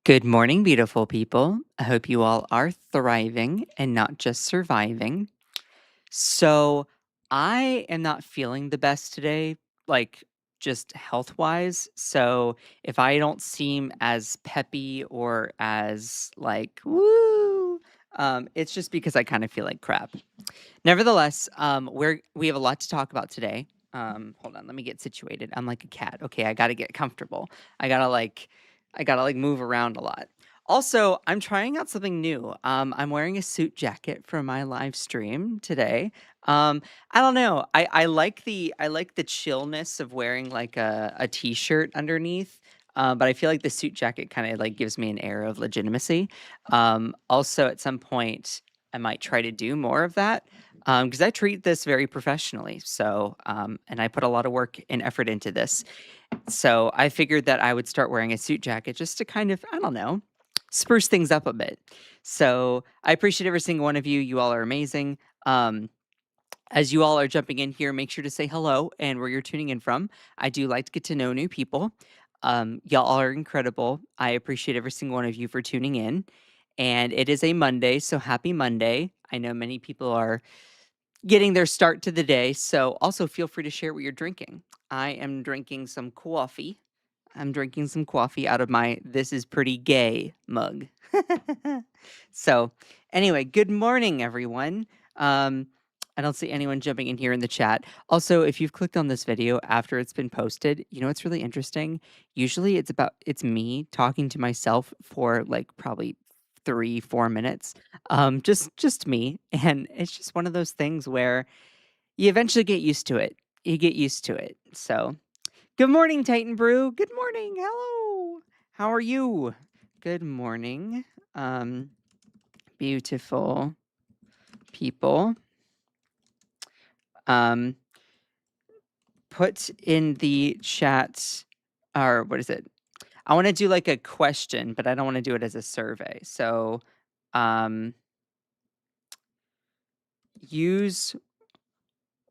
Good morning, beautiful people. I hope you all are thriving and not just surviving. So, I am not feeling the best today, like just health wise. So, if I don't seem as peppy or as like, woo, it's just because I kind of feel like crap. Nevertheless, we have a lot to talk about today. Hold on, let me get situated. I'm like a cat. Okay, I gotta get comfortable. I gotta like, I gotta like move around a lot. Also, I'm trying out something new. I'm wearing a suit jacket for my live stream today. Um, I don't know. I like the chillness of wearing like a t-shirt underneath. But I feel like the suit jacket kind of like gives me an air of legitimacy. Also, at some point, I might try to do more of that because I treat this very professionally. So, and I put a lot of work and effort into this. So I figured that I would start wearing a suit jacket just to kind of, I don't know, spruce things up a bit. So I appreciate every single one of you. You all are amazing. Um, as you all are jumping in here, make sure to say hello and where you're tuning in from. I do like to get to know new people. Y'all are incredible. I appreciate every single one of you for tuning in. And it is a Monday, so happy Monday. I know many people are getting their start to the day. So also feel free to share what you're drinking. I am drinking some coffee. I'm drinking some coffee out of my This Is Pretty Gay mug. So, anyway, good morning, everyone. Um, I don't see anyone jumping in here in the chat. Also, if you've clicked on this video after it's been posted, you know what's really interesting? Usually it's me talking to myself for like probably 3, 4 minutes. Just me. And it's just one of those things where you eventually get used to it. You get used to it. So good morning, Titan Brew. Good morning. Hello. How are you? Good morning. Beautiful people. Um, put in the chat, or what is it? I want to do like a question, but I don't want to do it as a survey. So, um, use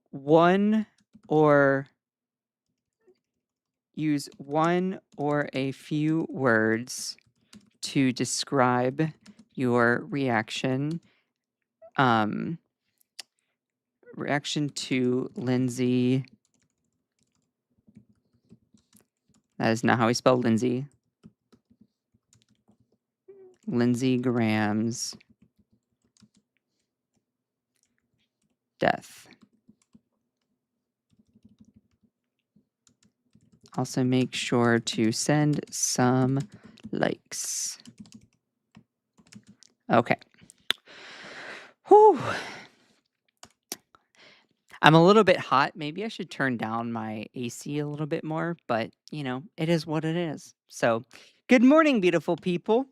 one or use one or a few words to describe your um, reaction to Lindsey. That is not how we spell Lindsey. Lindsey Graham's death. Also, make sure to send some likes. Okay. Whew. I'm a little bit hot. Maybe I should turn down my AC a little bit more, but you know, it is what it is. So, good morning, beautiful people.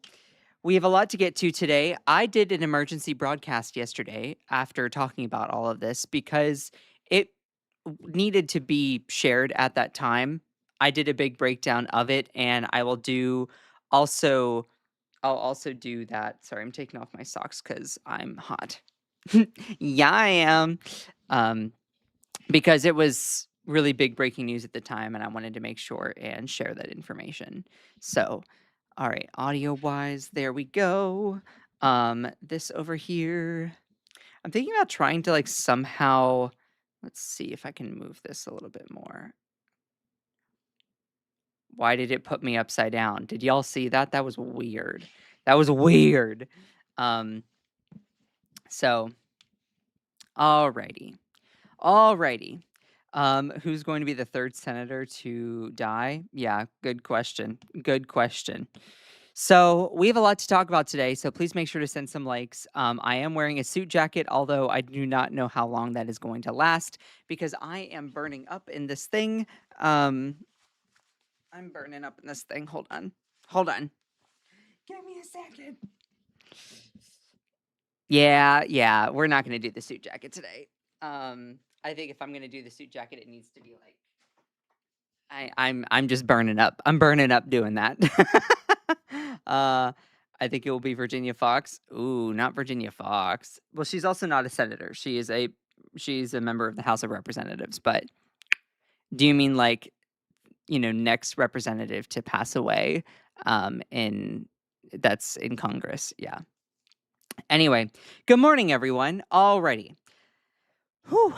We have a lot to get to today. I did an emergency broadcast yesterday after talking about all of this because it needed to be shared at that time. I did a big breakdown of it, and also I'll also do that. Sorry, I'm taking off my socks because I'm hot. Yeah, I am. Um, because it was really big breaking news at the time, and I wanted to make sure and share that information. So, all right, audio wise, there we go. This over here. I'm thinking about trying to like somehow, let's see if I can move this a little bit more. Why did it put me upside down? Did y'all see that? That was weird. That was weird. Um, so, alrighty. Alrighty. Who's going to be the third senator to die? Yeah, good question. Good question. So we have a lot to talk about today, so please make sure to send some likes. I am wearing a suit jacket, although I do not know how long that is going to last because I am burning up in this thing. I'm burning up in this thing. Hold on. Hold on. Give me a second. Yeah, we're not going to do the suit jacket today. I think if I'm going to do the suit jacket, it needs to be like I'm just burning up. I'm burning up doing that. I think it will be Virginia Fox. Ooh, not Virginia Fox. Well, she's also not a senator. She's a member of the House of Representatives. But do you mean like, next representative to pass away in that's in Congress. Yeah. Anyway, good morning, everyone. Alrighty. Whew.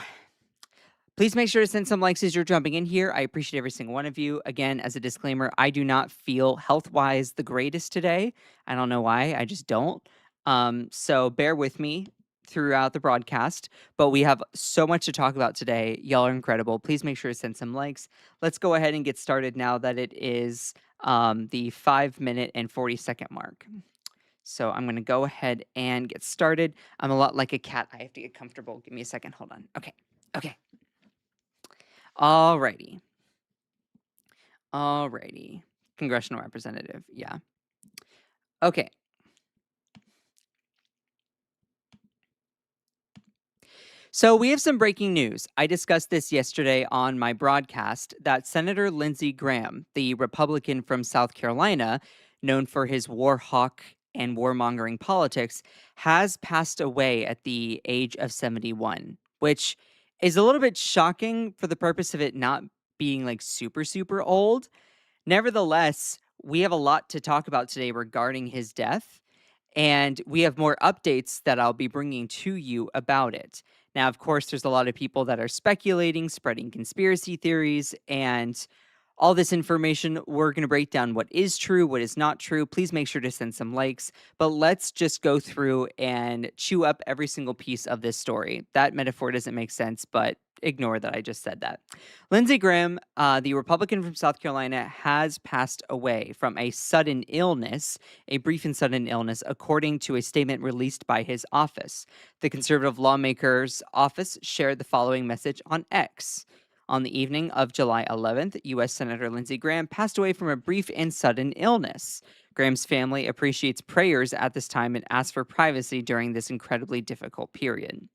Please make sure to send some likes as you're jumping in here. I appreciate every single one of you. Again, as a disclaimer, I do not feel health-wise the greatest today. I don't know why. I just don't. So bear with me throughout the broadcast. But we have so much to talk about today. Y'all are incredible. Please make sure to send some likes. Let's go ahead and get started now that it is the 5 minute and 40-second mark. So I'm going to go ahead and get started. I'm a lot like a cat. I have to get comfortable. Give me a second. Hold on. Okay. Okay. Alrighty. Alrighty. Congressional representative. Yeah. Okay. So we have some breaking news. I discussed this yesterday on my broadcast that Senator Lindsey Graham, the Republican from South Carolina, known for his war hawk and warmongering politics, has passed away at the age of 71, which is a little bit shocking for the purpose of it not being like super, super old. Nevertheless, we have a lot to talk about today regarding his death, and we have more updates that I'll be bringing to you about it. Now, of course, there's a lot of people that are speculating, spreading conspiracy theories, and all this information, we're going to break down what is true, what is not true. Please make sure to send some likes, but let's just go through and chew up every single piece of this story. That metaphor doesn't make sense, but ignore that I just said that. Lindsey Graham, the Republican from South Carolina, has passed away from a sudden illness, a brief and sudden illness, according to a statement released by his office. The conservative lawmaker's office shared the following message on X. On the evening of July 11th, U.S. Senator Lindsey Graham passed away from a brief and sudden illness. Graham's family appreciates prayers at this time and asks for privacy during this incredibly difficult period.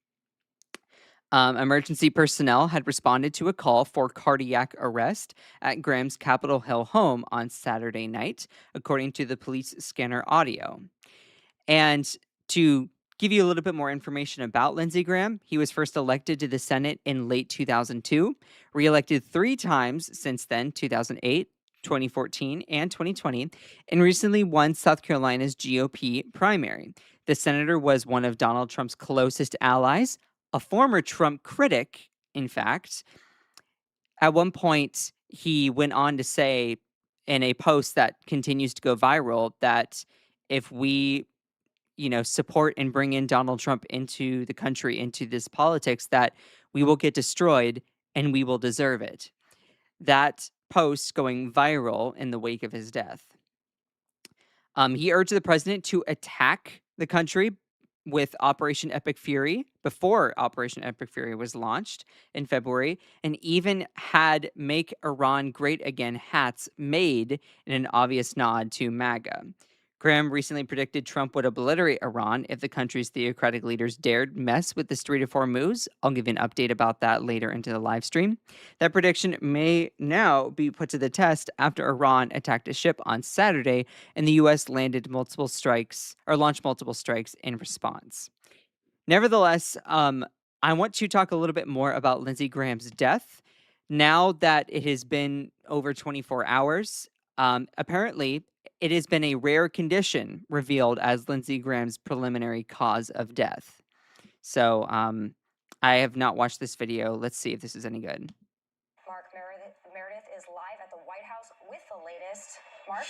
Emergency personnel had responded to a call for cardiac arrest at Graham's Capitol Hill home on Saturday night, according to the police scanner audio. And to give you a little bit more information about Lindsey Graham, he was first elected to the Senate in late 2002, reelected 3 times since then, 2008, 2014, and 2020, and recently won South Carolina's GOP primary. The senator was one of Donald Trump's closest allies, a former Trump critic, in fact. At one point, he went on to say in a post that continues to go viral that if we support and bring in Donald Trump into the country, into this politics, that we will get destroyed and we will deserve it. That post going viral in the wake of his death. He urged the president to attack the country with Operation Epic Fury before Operation Epic Fury was launched in February, and even had Make Iran Great Again hats made in an obvious nod to MAGA. Graham recently predicted Trump would obliterate Iran if the country's theocratic leaders dared mess with the Strait of Hormuz. I'll give you an update about that later into the live stream. That prediction may now be put to the test after Iran attacked a ship on Saturday and the U.S. launched multiple strikes in response. Nevertheless, I want to talk a little bit more about Lindsey Graham's death. Now that it has been over 24 hours, apparently it has been a rare condition revealed as Lindsey Graham's preliminary cause of death. So I have not watched this video. Let's see if this is any good. Mark Meredith is live at the White House with the latest. Mark?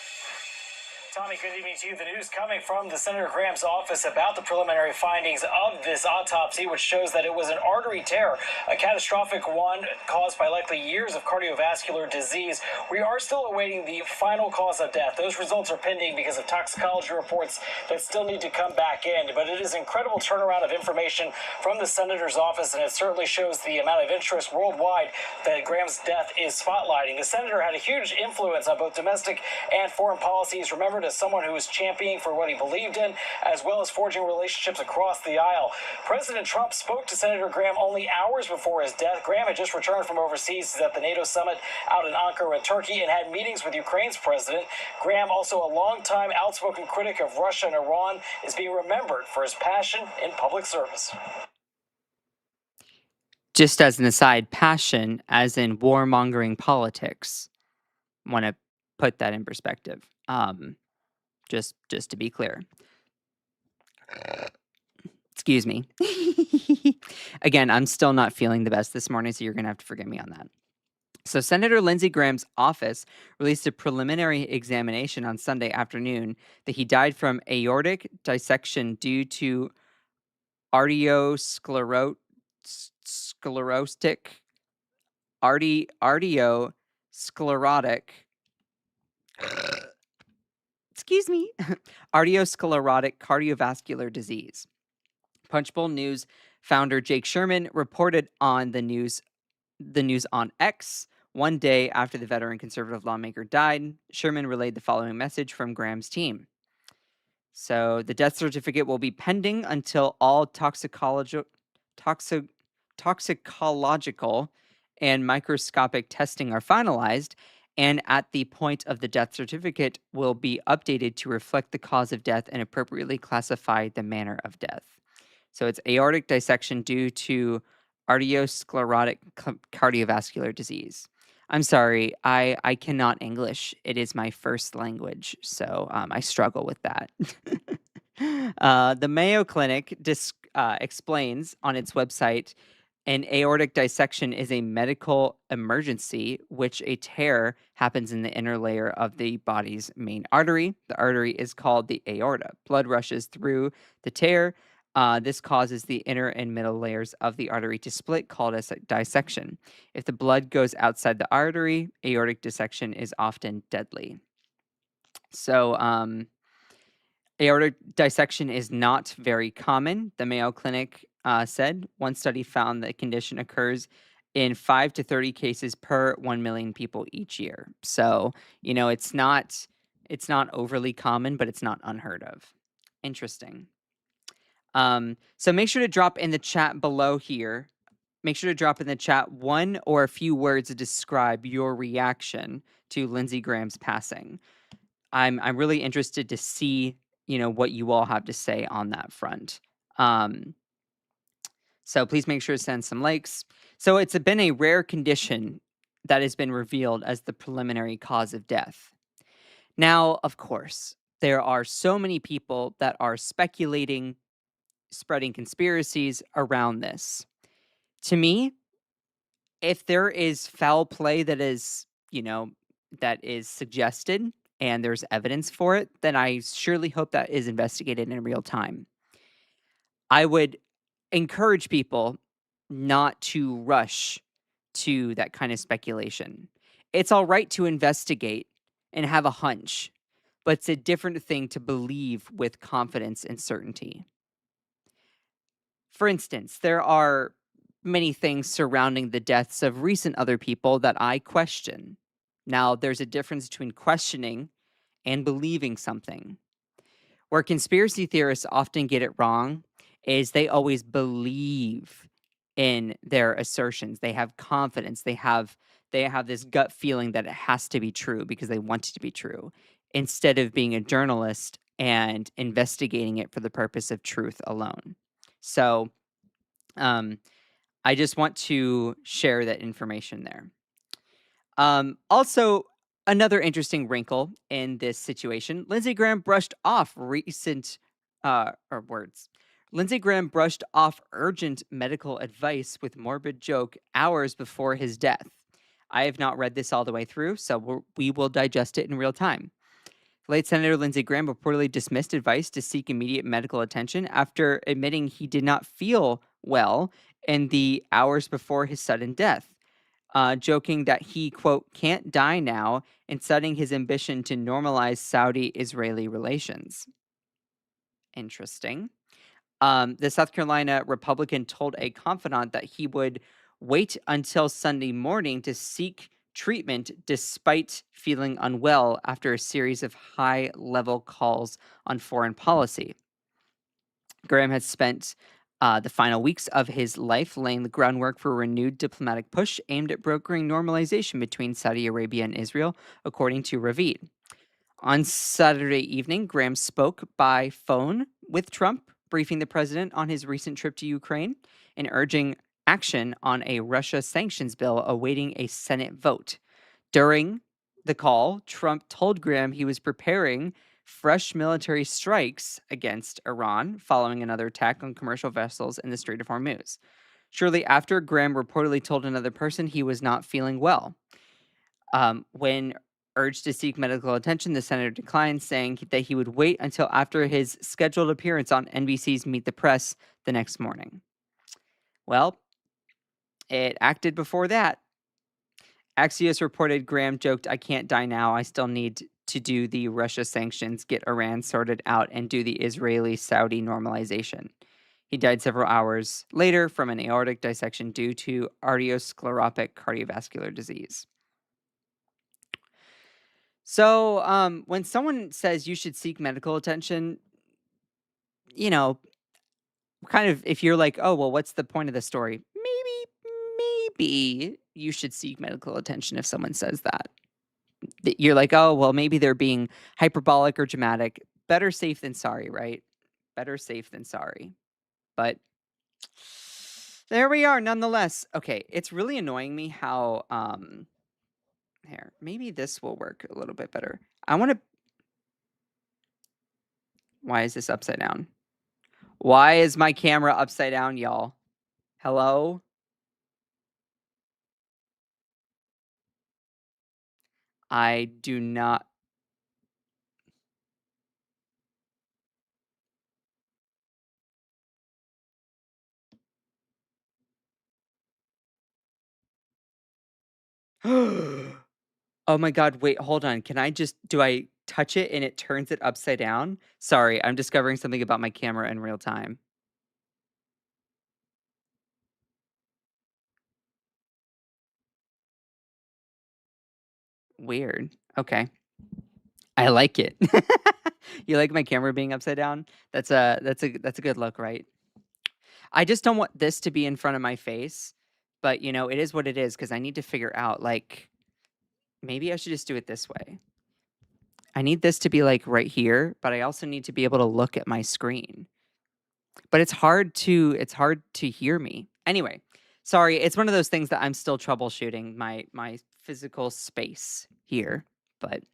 Tommy, good evening to you. The news coming from the Senator Graham's office about the preliminary findings of this autopsy, which shows that it was an artery tear, a catastrophic one caused by likely years of cardiovascular disease. We are still awaiting the final cause of death. Those results are pending because of toxicology reports that still need to come back in. But it is an incredible turnaround of information from the senator's office, and it certainly shows the amount of interest worldwide that Graham's death is spotlighting. The senator had a huge influence on both domestic and foreign policies. Remembered as someone who was championing for what he believed in, as well as forging relationships across the aisle. President Trump spoke to Senator Graham only hours before his death. Graham had just returned from overseas. He's at the NATO summit out in Ankara, Turkey, and had meetings with Ukraine's president. Graham, also a longtime outspoken critic of Russia and Iran, is being remembered for his passion in public service. Just as an aside, passion as in warmongering politics. I want to put that in perspective. Just to be clear. Excuse me. Again, I'm still not feeling the best this morning, so you're going to have to forgive me on that. So, Senator Lindsey Graham's office released a preliminary examination on Sunday afternoon that he died from aortic dissection due to arteriosclerotic arteriosclerotic excuse me arteriosclerotic cardiovascular disease. Punchbowl News founder Jake Sherman reported on the news on X. One day after the veteran conservative lawmaker died, Sherman relayed the following message from Graham's team. So the death certificate will be pending until all toxicological and microscopic testing are finalized, and at the point of the death certificate will be updated to reflect the cause of death and appropriately classify the manner of death. So it's aortic dissection due to arteriosclerotic cardiovascular disease. I'm sorry, I cannot English. It is my first language, so I struggle with that. The Mayo Clinic explains on its website an aortic dissection is a medical emergency, which a tear happens in the inner layer of the body's main artery. The artery is called the aorta. Blood rushes through the tear. This causes the inner and middle layers of the artery to split, called a dissection. If the blood goes outside the artery, aortic dissection is often deadly. So, aortic dissection is not very common, the Mayo Clinic said. One study found the condition occurs in 5 to 30 cases per 1 million people each year. So, it's not overly common, but it's not unheard of. Interesting. So make sure to drop in the chat below here. Make sure to drop in the chat one or a few words to describe your reaction to Lindsey Graham's passing. I'm really interested to see, what you all have to say on that front. So please make sure to send some likes. So it's been a rare condition that has been revealed as the preliminary cause of death. Now, of course, there are so many people that are speculating, spreading conspiracies around this. To me, if there is foul play that is suggested and there's evidence for it, then I surely hope that is investigated in real time. I would encourage people not to rush to that kind of speculation. It's all right to investigate and have a hunch, but it's a different thing to believe with confidence and certainty. For instance, there are many things surrounding the deaths of recent other people that I question. Now, there's a difference between questioning and believing something. Where conspiracy theorists often get it wrong is they always believe in their assertions. They have confidence. They have this gut feeling that it has to be true because they want it to be true, instead of being a journalist and investigating it for the purpose of truth alone. So, I just want to share that information there. Also, another interesting wrinkle in this situation, Lindsey Graham brushed off Lindsey Graham brushed off urgent medical advice with morbid joke hours before his death. I have not read this all the way through, so we will digest it in real time. Late Senator Lindsey Graham reportedly dismissed advice to seek immediate medical attention after admitting he did not feel well in the hours before his sudden death, joking that he, quote, can't die now, and citing his ambition to normalize Saudi-Israeli relations. Interesting. The South Carolina Republican told a confidant that he would wait until Sunday morning to seek treatment despite feeling unwell after a series of high-level calls on foreign policy. Graham has spent the final weeks of his life laying the groundwork for a renewed diplomatic push aimed at brokering normalization between Saudi Arabia and Israel, according to Ravid. On Saturday evening, Graham spoke by phone with Trump, briefing the president on his recent trip to Ukraine and urging action on a Russia sanctions bill awaiting a Senate vote. During the call, Trump told Graham he was preparing fresh military strikes against Iran following another attack on commercial vessels in the Strait of Hormuz. Shortly after, Graham reportedly told another person he was not feeling well. When urged to seek medical attention, the senator declined, saying that he would wait until after his scheduled appearance on NBC's Meet the Press the next morning. Well, it acted before that. Axios reported Graham joked, "I can't die now. I still need to do the Russia sanctions, get Iran sorted out, and do the Israeli-Saudi normalization." He died several hours later from an aortic dissection due to arteriosclerotic cardiovascular disease. So, when someone says you should seek medical attention, you know, kind of if you're like, "Oh, well, what's the point of the story?" Maybe you should seek medical attention if someone says that. You're like, "Oh, well, maybe they're being hyperbolic or dramatic." Better safe than sorry, right? Better safe than sorry. But there we are nonetheless. Okay, it's really annoying me how here, maybe this will work a little bit better. I want to Why is this upside down? Why is my camera upside down, y'all? Hello? I do not. Oh my god, wait, hold on. Do I touch it and it turns it upside down? Sorry, I'm discovering something about my camera in real time. Weird. Okay. I like it. You like my camera being upside down? That's a good look, right? I just don't want this to be in front of my face, but it is what it is because I need to figure out like maybe I should just do it this way. I need this to be like right here, but I also need to be able to look at my screen. But it's hard to hear me. Anyway, sorry, it's one of those things that I'm still troubleshooting my physical space here. But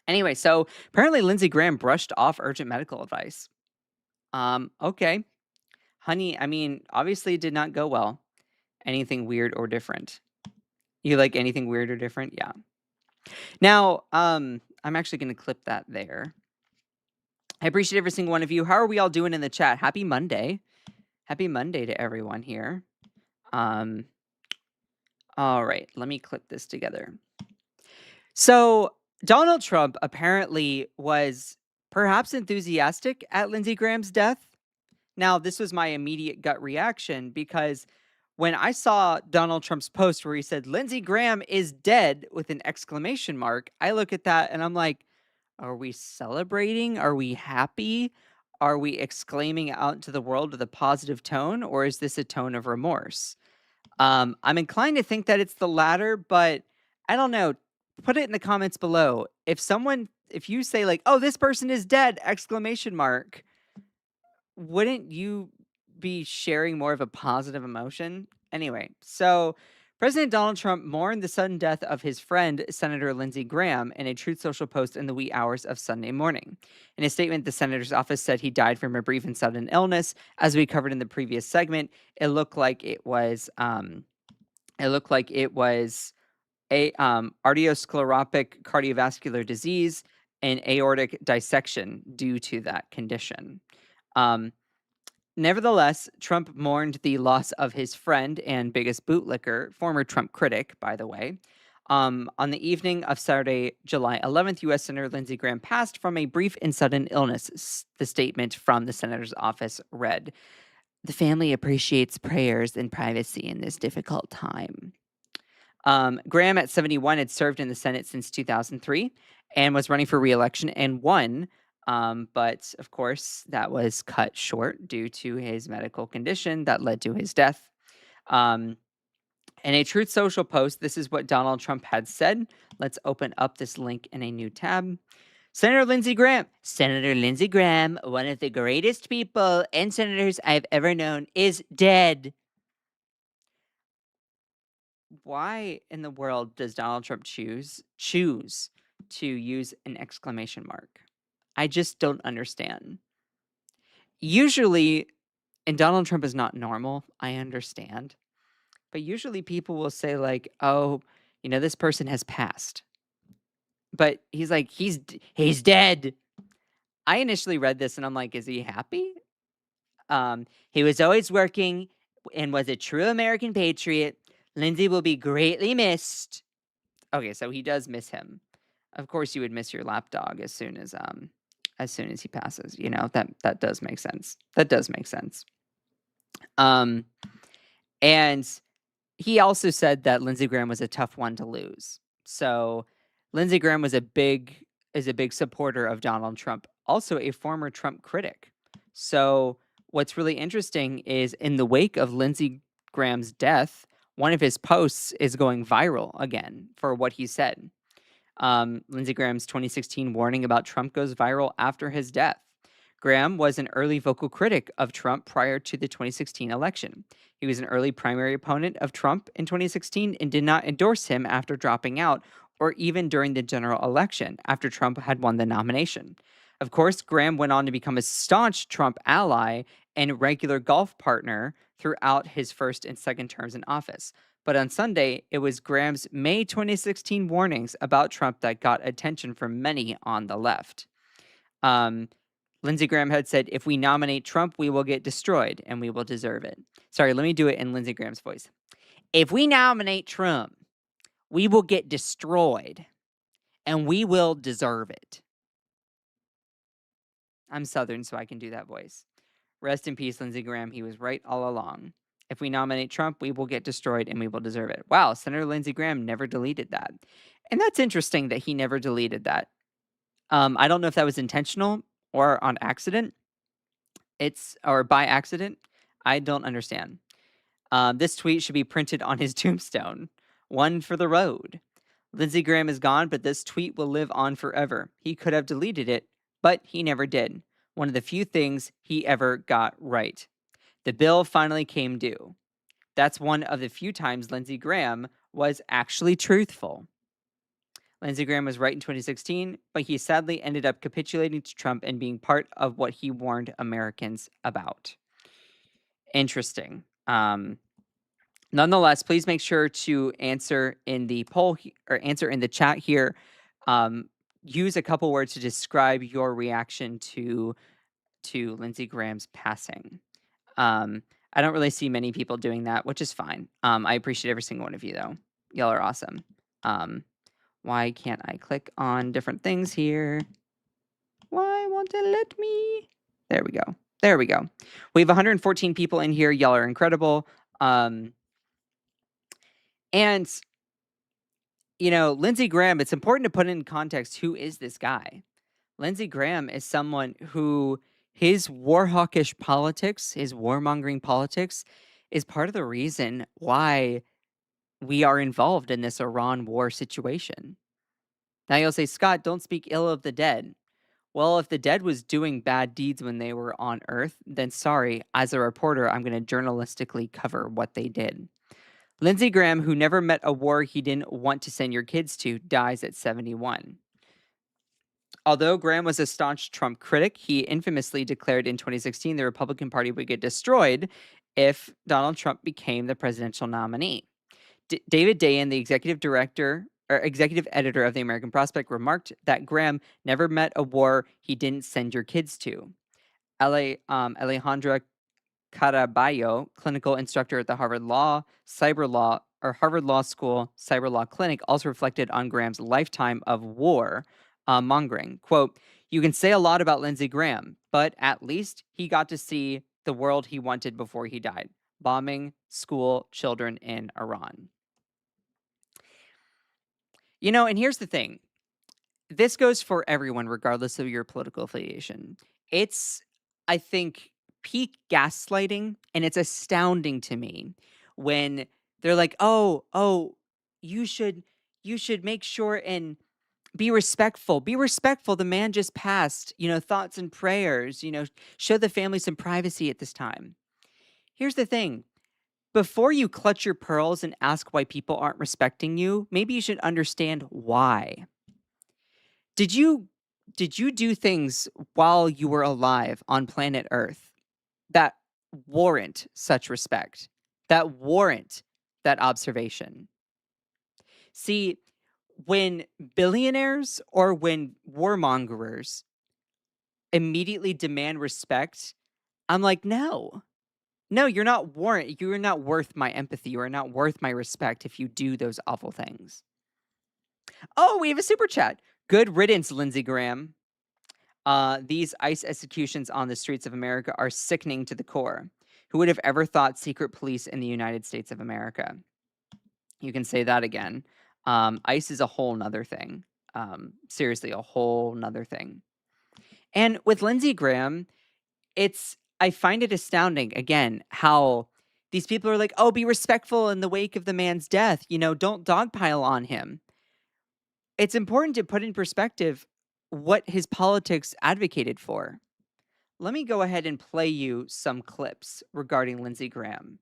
anyway, so apparently Lindsey Graham brushed off urgent medical advice. Okay. Honey, I mean, obviously it did not go well. Anything weird or different? You like anything weird or different? Yeah. Now, I'm actually going to clip that there. I appreciate every single one of you. How are we all doing in the chat? Happy Monday. Happy Monday to everyone here. All right, let me clip this together. So, Donald Trump apparently was perhaps enthusiastic at Lindsey Graham's death. Now, this was my immediate gut reaction because when I saw Donald Trump's post where he said, "Lindsey Graham is dead," with an exclamation mark, I look at that and I'm like, are we celebrating? Are we happy? Are we exclaiming out into the world with a positive tone, or is this a tone of remorse? I'm inclined to think that it's the latter, but I don't know. Put it in the comments below. If you say like, "Oh, this person is dead!" exclamation mark, wouldn't you be sharing more of a positive emotion? Anyway, so President Donald Trump mourned the sudden death of his friend, Senator Lindsey Graham, in a Truth Social post in the wee hours of Sunday morning. In a statement, the senator's office said he died from a brief and sudden illness. As we covered in the previous segment, it looked like it was a arteriosclerotic cardiovascular disease and aortic dissection due to that condition. Nevertheless, Trump mourned the loss of his friend and biggest bootlicker, former Trump critic, by the way. On the evening of Saturday, July 11th, U.S. Senator Lindsey Graham passed from a brief and sudden illness. The statement from the senator's office read, "The family appreciates prayers and privacy in this difficult time." Graham, at 71, had served in the Senate since 2003 and was running for re-election and won. But of course, that was cut short due to his medical condition that led to his death. In a Truth Social post, this is what Donald Trump had said. Let's open up this link in a new tab. Senator Lindsey Graham, one of the greatest people and senators I've ever known, is dead. Why in the world does Donald Trump choose to use an exclamation mark. I just don't understand. Usually, and Donald Trump is not normal, I understand. But usually people will say like, "Oh, this person has passed." But he's like, he's dead." I initially read this and I'm like, "Is he happy?" He was always working and was a true American patriot. Lindsey will be greatly missed. Okay, so he does miss him. Of course, you would miss your lapdog as soon as he passes. That does make sense. That does make sense. Um, and he also said that Lindsey Graham was a tough one to lose. So Lindsey Graham is a big supporter of Donald Trump, also a former Trump critic. So what's really interesting is in the wake of Lindsey Graham's death, one of his posts is going viral again for what he said. Lindsey Graham's 2016 warning about Trump goes viral after his death. Graham was an early vocal critic of Trump prior to the 2016 election. He was an early primary opponent of Trump in 2016 and did not endorse him after dropping out or even during the general election after Trump had won the nomination. Of course, Graham went on to become a staunch Trump ally and regular golf partner throughout his first and second terms in office. But on Sunday, it was Graham's May 2016 warnings about Trump that got attention from many on the left. Lindsey Graham had said, "If we nominate Trump, we will get destroyed, and we will deserve it." Sorry, let me do it in Lindsey Graham's voice. "If we nominate Trump, we will get destroyed, and we will deserve it." I'm Southern, so I can do that voice. Rest in peace, Lindsey Graham. He was right all along. If we nominate Trump, we will get destroyed, and we will deserve it. Wow, Senator Lindsey Graham never deleted that. And that's interesting that he never deleted that. I don't know if that was intentional or on accident. Or by accident. I don't understand. This tweet should be printed on his tombstone. One for the road. Lindsey Graham is gone, but this tweet will live on forever. He could have deleted it, but he never did. One of the few things he ever got right. The bill finally came due. That's one of the few times Lindsey Graham was actually truthful. Lindsey Graham was right in 2016, but he sadly ended up capitulating to Trump and being part of what he warned Americans about. Interesting. Nonetheless, please make sure to answer in the poll or answer in the chat here. Use a couple words to describe your reaction to Lindsey Graham's passing. I don't really see many people doing that, which is fine. I appreciate every single one of you, though. Y'all are awesome. Why can't I click on different things here? Why won't it let me? There we go. There we go. We have 114 people in here. Y'all are incredible. And, Lindsey Graham, it's important to put in context, who is this guy? Lindsey Graham is someone who his war hawkish politics, his warmongering politics, is part of the reason why we are involved in this Iran war situation. Now you'll say, "Scott, don't speak ill of the dead." Well, if the dead was doing bad deeds when they were on Earth, then sorry, as a reporter, I'm going to journalistically cover what they did. Lindsey Graham, who never met a war he didn't want to send your kids to, dies at 71. Although Graham was a staunch Trump critic, he infamously declared in 2016 the Republican Party would get destroyed if Donald Trump became the presidential nominee. David Dayen, the executive editor of the American Prospect, remarked that Graham never met a war he didn't send your kids to. Alejandra Caraballo, clinical instructor at the Harvard Law School Cyber Law Clinic, also reflected on Graham's lifetime of war mongering. Quote, "You can say a lot about Lindsey Graham, but at least he got to see the world he wanted before he died. Bombing school children in Iran." And here's the thing. This goes for everyone, regardless of your political affiliation. It's, I think, peak gaslighting, and it's astounding to me when they're like, oh, you should make sure and be respectful. Be respectful. The man just passed, thoughts and prayers, show the family some privacy at this time. Here's the thing. Before you clutch your pearls and ask why people aren't respecting you, maybe you should understand why. Did you do things while you were alive on planet Earth that warrant such respect, that warrant that observation? See, when billionaires or when warmongers immediately demand respect, I'm like, no. No, you're not worth my empathy. You are not worth my respect if you do those awful things. Oh, we have a super chat. Good riddance, Lindsey Graham. These ICE executions on the streets of America are sickening to the core. Who would have ever thought secret police in the United States of America? You can say that again. ICE is a whole nother thing. Seriously, a whole nother thing. And with Lindsey Graham, I find it astounding, again, how these people are like, oh, be respectful in the wake of the man's death. Don't dogpile on him. It's important to put in perspective what his politics advocated for. Let me go ahead and play you some clips regarding Lindsey Graham.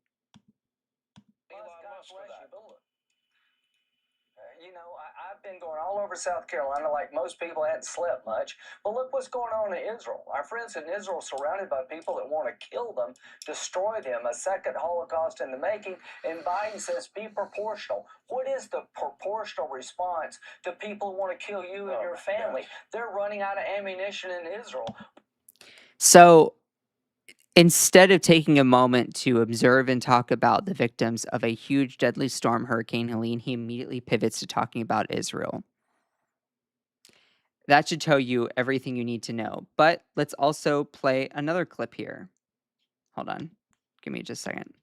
I've been going all over South Carolina like most people. Hadn't slept much. But look what's going on in Israel. Our friends in Israel surrounded by people that want to kill them, destroy them, a second Holocaust in the making. And Biden says be proportional. What is the proportional response to people who want to kill you and your family? Gosh. They're running out of ammunition in Israel. So instead of taking a moment to observe and talk about the victims of a huge deadly storm, Hurricane Helene, he immediately pivots to talking about Israel. That should tell you everything you need to know. But let's also play another clip here. Hold on. Give me just a second.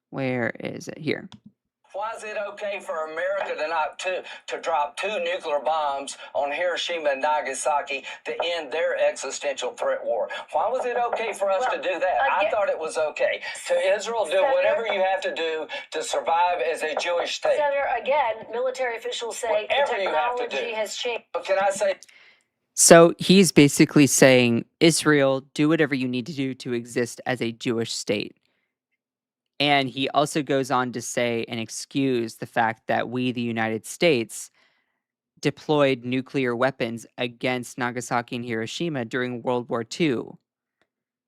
Where is it? Here. Why is it okay for America to drop 2 nuclear bombs on Hiroshima and Nagasaki to end their existential threat war? Why was it okay for us to do that? I thought it was okay. To Israel, do whatever you have to do to survive as a Jewish state. Senator, again, military officials say whatever the technology has changed. But can I say? So he's basically saying, Israel, do whatever you need to do to exist as a Jewish state. And he also goes on to say and excuse the fact that we, the United States, deployed nuclear weapons against Nagasaki and Hiroshima during World War II.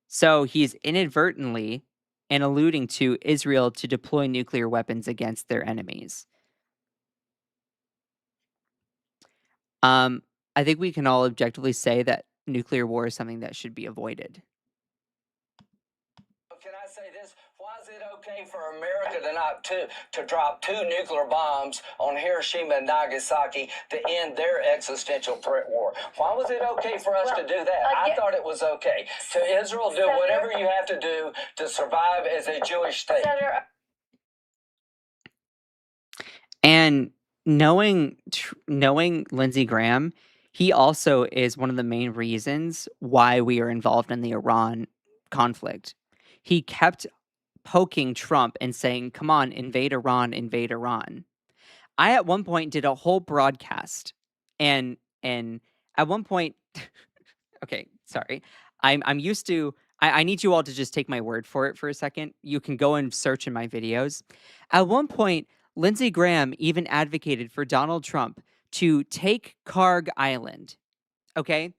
So he's inadvertently and alluding to Israel to deploy nuclear weapons against their enemies. I think we can all objectively say that nuclear war is something that should be avoided. Can I say this? Why is it okay for America to drop 2 nuclear bombs on Hiroshima and Nagasaki to end their existential threat war? Why was it okay for us to do that? I thought it was okay. To Israel, do whatever you have to do to survive as a Jewish state. And knowing Lindsey Graham, he also is one of the main reasons why we are involved in the Iran conflict. He kept poking Trump and saying, come on, invade Iran, invade Iran. I at one point did a whole broadcast and at one point okay, sorry. I'm used to I need you all to just take my word for it for a second. You can go and search in my videos. At one point, Lindsey Graham even advocated for Donald Trump to take Karg Island. Okay?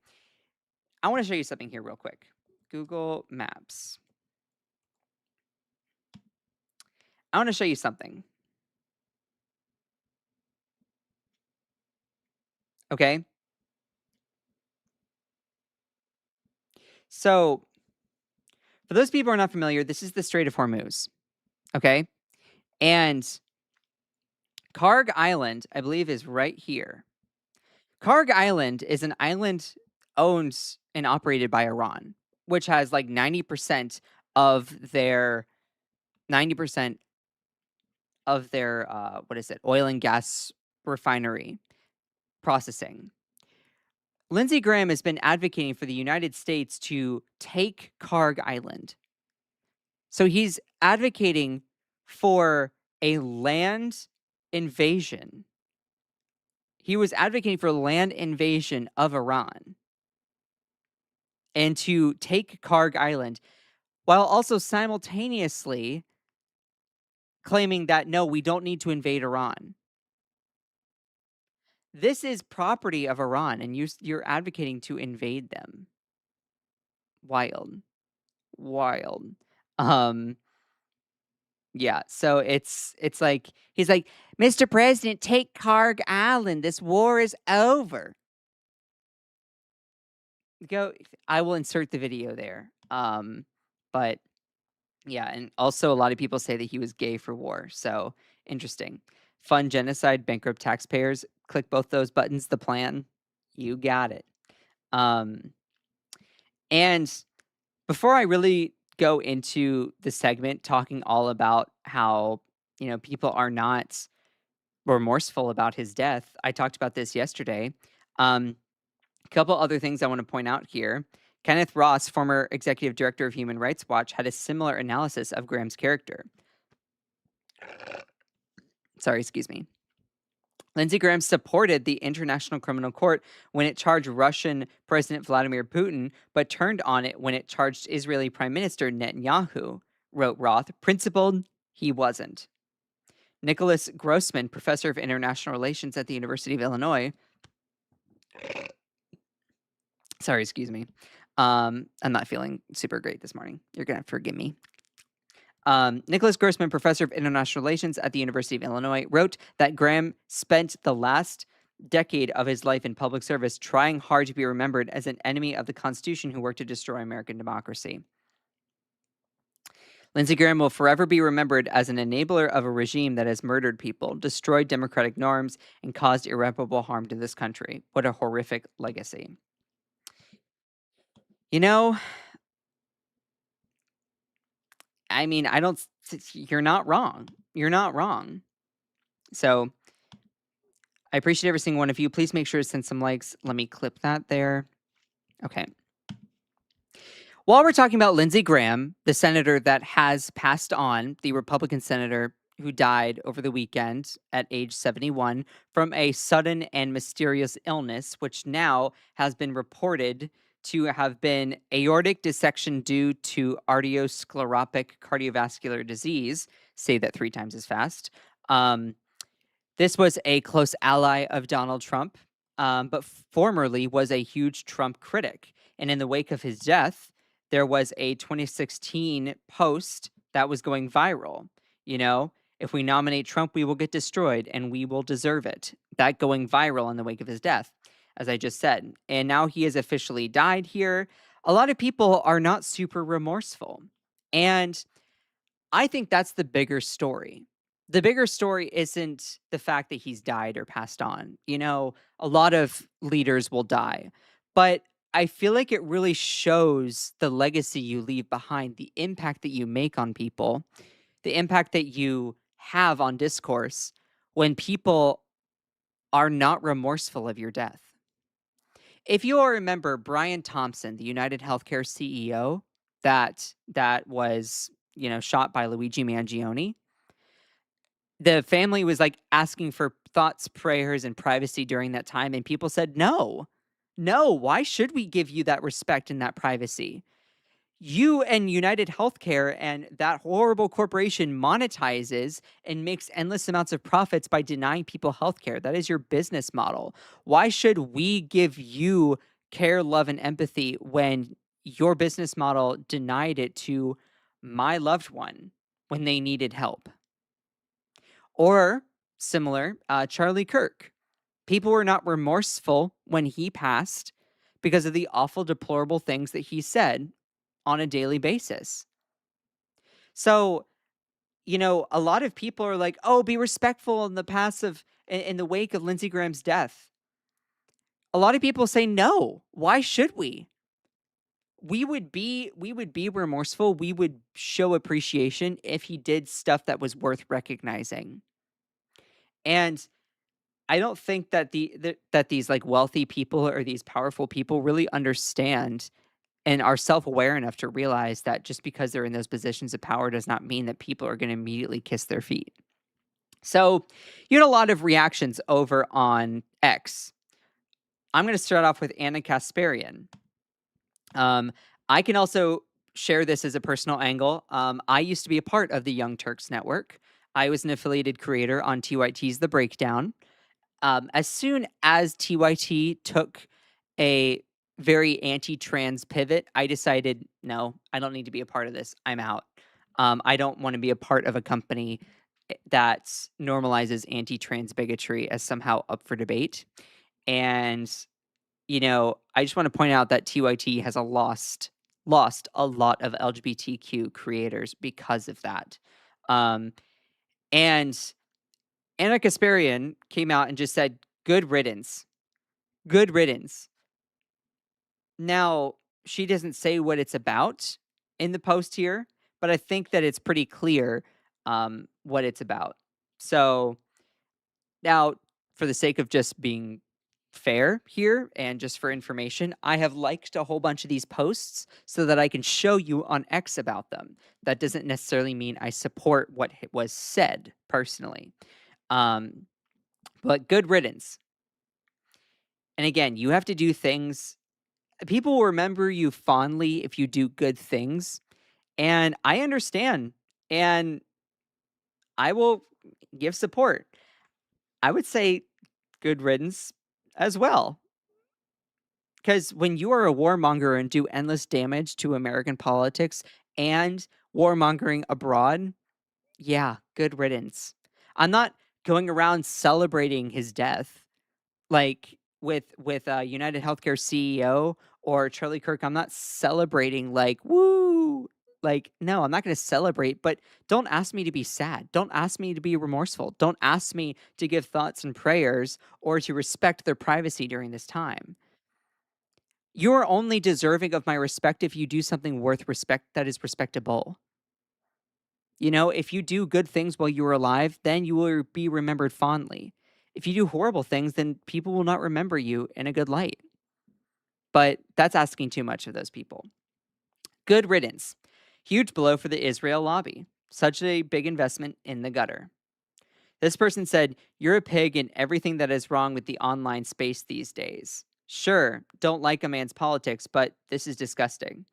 I want to show you something here real quick. Google Maps. I want to show you something. Okay? So, for those people who are not familiar, this is the Strait of Hormuz. Okay? And Karg Island, I believe, is right here. Karg Island is an island owned and operated by Iran, which has like 90% of their 90% of their oil and gas refinery processing. Lindsey Graham has been advocating for the United States to take Karg Island. So he's advocating for a land invasion. He was advocating for land invasion of Iran and to take Karg Island, while also simultaneously claiming that, no, we don't need to invade Iran. This is property of Iran, and you're advocating to invade them. Wild. Wild. Um, yeah, so it's like he's like, "Mr. President, take Karg Island. This war is over." Go I will insert the video there. But yeah, and also a lot of people say that he was gay for war. So, interesting. Fund genocide, bankrupt taxpayers. Click both those buttons, the plan. You got it. Um, and before I really go into the segment talking all about how, people are not remorseful about his death, I talked about this yesterday. A couple other things I want to point out here. Kenneth Ross, former executive director of Human Rights Watch, had a similar analysis of Graham's character. Sorry, excuse me. Lindsey Graham supported the International Criminal Court when it charged Russian President Vladimir Putin, but turned on it when it charged Israeli Prime Minister Netanyahu, wrote Roth. Principled, he wasn't. Nicholas Grossman, professor of international relations at the University of Illinois. Sorry, excuse me. I'm not feeling super great this morning. You're going to forgive me. Nicholas Grossman, professor of international relations at the University of Illinois, wrote that Graham spent the last decade of his life in public service trying hard to be remembered as an enemy of the Constitution who worked to destroy American democracy. Lindsey Graham will forever be remembered as an enabler of a regime that has murdered people, destroyed democratic norms, and caused irreparable harm to this country. What a horrific legacy. I mean, you're not wrong. You're not wrong. So I appreciate every single one of you. Please make sure to send some likes. Let me clip that there. Okay. While we're talking about Lindsey Graham, the senator that has passed on, the Republican senator who died over the weekend at age 71 from a sudden and mysterious illness, which now has been reported to have been aortic dissection due to arteriosclerotic cardiovascular disease. Say that 3 times as fast. This was a close ally of Donald Trump, but formerly was a huge Trump critic. And in the wake of his death, there was a 2016 post that was going viral. If we nominate Trump, we will get destroyed and we will deserve it. That going viral in the wake of his death, as I just said. And now he has officially died here. A lot of people are not super remorseful. And I think that's the bigger story. The bigger story isn't the fact that he's died or passed on. A lot of leaders will die. But I feel like it really shows the legacy you leave behind, the impact that you make on people, the impact that you have on discourse when people are not remorseful of your death. If you all remember Brian Thompson, the United Healthcare CEO that was, shot by Luigi Mangione, the family was like asking for thoughts, prayers, and privacy during that time. And people said, no, why should we give you that respect and that privacy? You and United Healthcare and that horrible corporation monetizes and makes endless amounts of profits by denying people healthcare. That is your business model. Why should we give you care, love, and empathy when your business model denied it to my loved one when they needed help? Or similar, Charlie Kirk. People were not remorseful when he passed because of the awful, deplorable things that he said on a daily basis. So, a lot of people are like, "Oh, be respectful in the wake of Lindsey Graham's death." A lot of people say, "No. Why should we?" We would be remorseful. We would show appreciation if he did stuff that was worth recognizing. And I don't think that that these like wealthy people or these powerful people really understand and are self-aware enough to realize that just because they're in those positions of power does not mean that people are going to immediately kiss their feet. So, you had a lot of reactions over on X. I'm going to start off with Anna Kasparian. I can also share this as a personal angle. I used to be a part of the Young Turks Network. I was an affiliated creator on TYT's The Breakdown. As soon as TYT took a very anti-trans pivot, I decided, no, I don't need to be a part of this. I'm out. I don't want to be a part of a company that normalizes anti-trans bigotry as somehow up for debate. And, I just want to point out that TYT has lost a lot of LGBTQ creators because of that. Um, and Anna Kasparian came out and just said, good riddance. Good riddance. Now, she doesn't say what it's about in the post here, but I think that it's pretty clear what it's about. So now, for the sake of just being fair here and just for information, I have liked a whole bunch of these posts so that I can show you on X about them. That doesn't necessarily mean I support what was said personally. But good riddance. And again, you have to do things. People will remember you fondly if you do good things. And I understand. And I will give support. I would say good riddance as well. Because when you are a warmonger and do endless damage to American politics and warmongering abroad, yeah, good riddance. I'm not going around celebrating his death like with United Healthcare CEO or Charlie Kirk. I'm not celebrating like woo. Like, no, I'm not going to celebrate, but don't ask me to be sad. Don't ask me to be remorseful. Don't ask me to give thoughts and prayers or to respect their privacy during this time. You're only deserving of my respect if you do something worth respect that is respectable. If you do good things while you are alive, then you will be remembered fondly. If you do horrible things, then people will not remember you in a good light. But that's asking too much of those people. Good riddance. Huge blow for the Israel lobby. Such a big investment in the gutter. This person said, you're a pig in everything that is wrong with the online space these days. Sure, don't like a man's politics, but this is disgusting.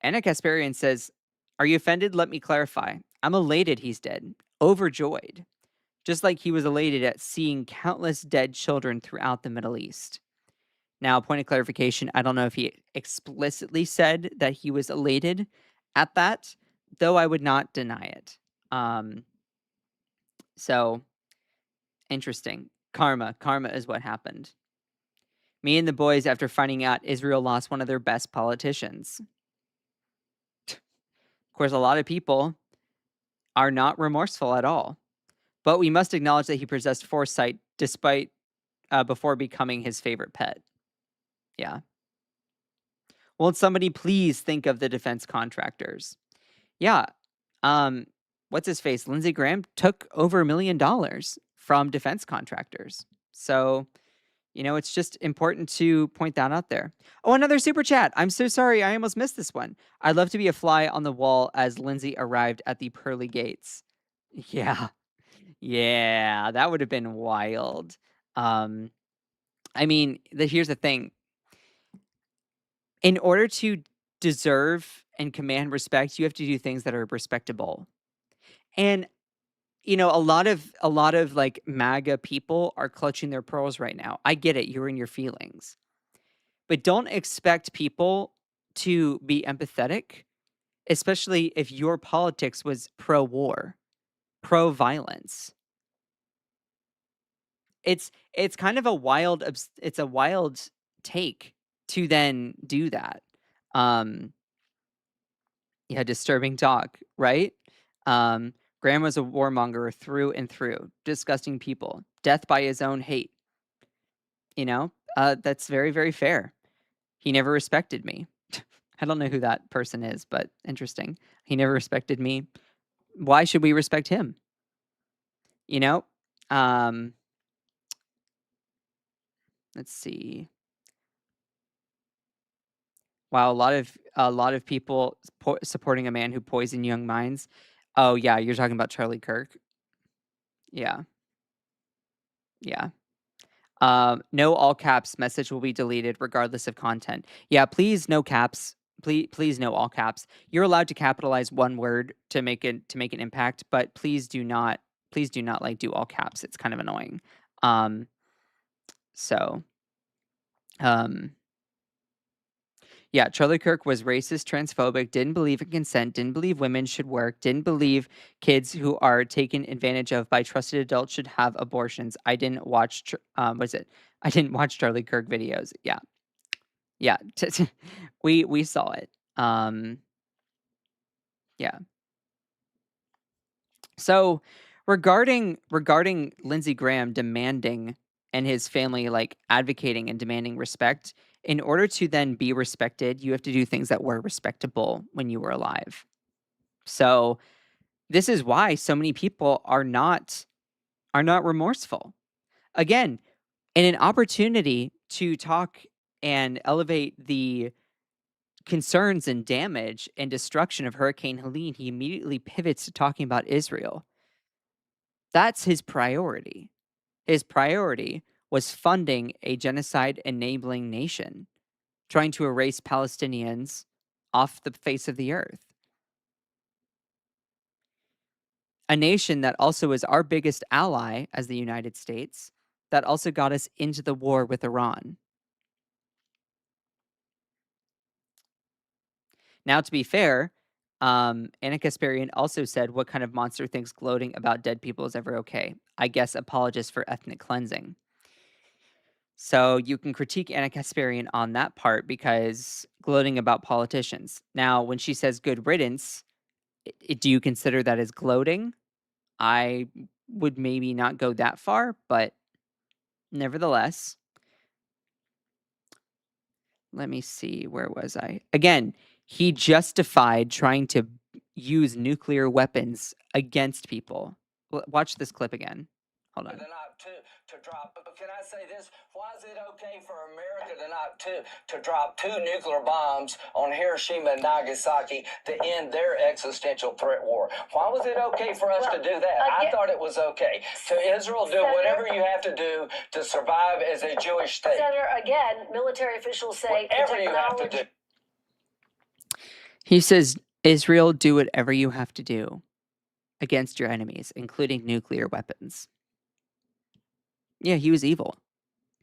Anna Kasparian says, are you offended? Let me clarify. I'm elated he's dead. Overjoyed. Just like he was elated at seeing countless dead children throughout the Middle East. Now, point of clarification, I don't know if he explicitly said that he was elated at that, though I would not deny it. So, interesting. Karma is what happened. Me and the boys, after finding out Israel lost one of their best politicians. Of course, a lot of people are not remorseful at all. But we must acknowledge that he possessed foresight despite before becoming his favorite pet. Yeah. Won't somebody please think of the defense contractors? Yeah. What's his face? Lindsey Graham took over $1 million from defense contractors. So, it's just important to point that out there. Oh, another super chat. I'm so sorry. I almost missed this one. I'd love to be a fly on the wall as Lindsey arrived at the pearly gates. Yeah. Yeah, that would have been wild. Here's the thing. In order to deserve and command respect, you have to do things that are respectable. And a lot of like MAGA people are clutching their pearls right now. I get it, you're in your feelings. But don't expect people to be empathetic, especially if your politics was pro-war, pro-violence. It's kind of a wild take to then do that. Yeah, disturbing talk, right? Graham was a warmonger through and through, disgusting people, death by his own hate. That's very, very fair. He never respected me. I don't know who that person is, but interesting. He never respected me. Why should we respect him? Let's see. Wow, a lot of people supporting a man who poisoned young minds. Oh yeah, you're talking about Charlie Kirk. Yeah. Yeah. No all caps message will be deleted regardless of content. Yeah, please no caps. Please no all caps. You're allowed to capitalize one word to make an impact, but please do not like do all caps. It's kind of annoying. So, um, yeah, Charlie Kirk was racist, transphobic, didn't believe in consent, didn't believe women should work, didn't believe kids who are taken advantage of by trusted adults should have abortions. I didn't watch, was it? I didn't watch Charlie Kirk videos. Yeah, yeah, we saw it. Yeah. So regarding Lindsey Graham demanding and his family like advocating and demanding respect, in order to then be respected, you have to do things that were respectable when you were alive. So this is why so many people are not remorseful. Again, in an opportunity to talk and elevate the concerns and damage and destruction of Hurricane Helene, he immediately pivots to talking about Israel. That's his priority. His priority was funding a genocide enabling nation, trying to erase Palestinians off the face of the earth. A nation that also is our biggest ally as the United States, that also got us into the war with Iran. Now, to be fair, Anna Kasparian also said, "What kind of monster thinks gloating about dead people is ever okay? I guess apologist for ethnic cleansing." So you can critique Anna Kasparian on that part because gloating about politicians. Now, when she says good riddance, do you consider that as gloating? I would maybe not go that far, but nevertheless, let me see. Where was I? Again, he justified trying to use nuclear weapons against people. Watch this clip again. Hold on. Not to drop. But can I say this? Why is it okay for America to drop two nuclear bombs on Hiroshima and Nagasaki to end their existential threat war? Why was it okay for us to do that? I thought it was okay. To Israel, do whatever you have to do to survive as a Jewish state. Senator, again, military officials say whatever you have to do. He says, Israel, do whatever you have to do against your enemies, including nuclear weapons. Yeah, he was evil.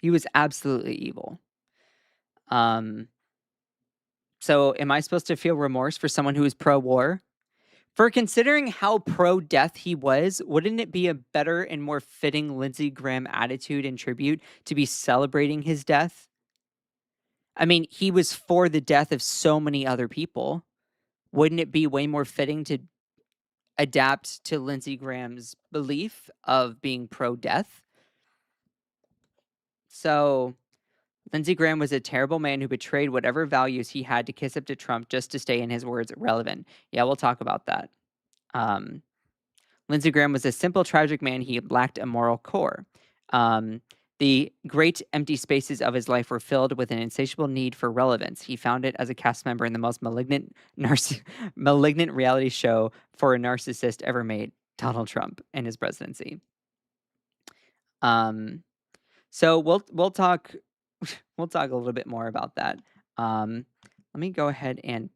He was absolutely evil. So am I supposed to feel remorse for someone who is pro-war? For considering how pro-death he was, wouldn't it be a better and more fitting Lindsey Graham attitude and tribute to be celebrating his death? I mean, he was for the death of so many other people. Wouldn't it be way more fitting to adapt to Lindsey Graham's belief of being pro-death? So Lindsey Graham was a terrible man who betrayed whatever values he had to kiss up to Trump just to stay, in his words, relevant. Yeah, we'll talk about that. Lindsey Graham was a simple, tragic man. He lacked a moral core. The great empty spaces of his life were filled with an insatiable need for relevance. He found it as a cast member in the most malignant reality show for a narcissist ever made, Donald Trump and his presidency. So we'll talk we'll talk a little bit more about that. Let me go ahead and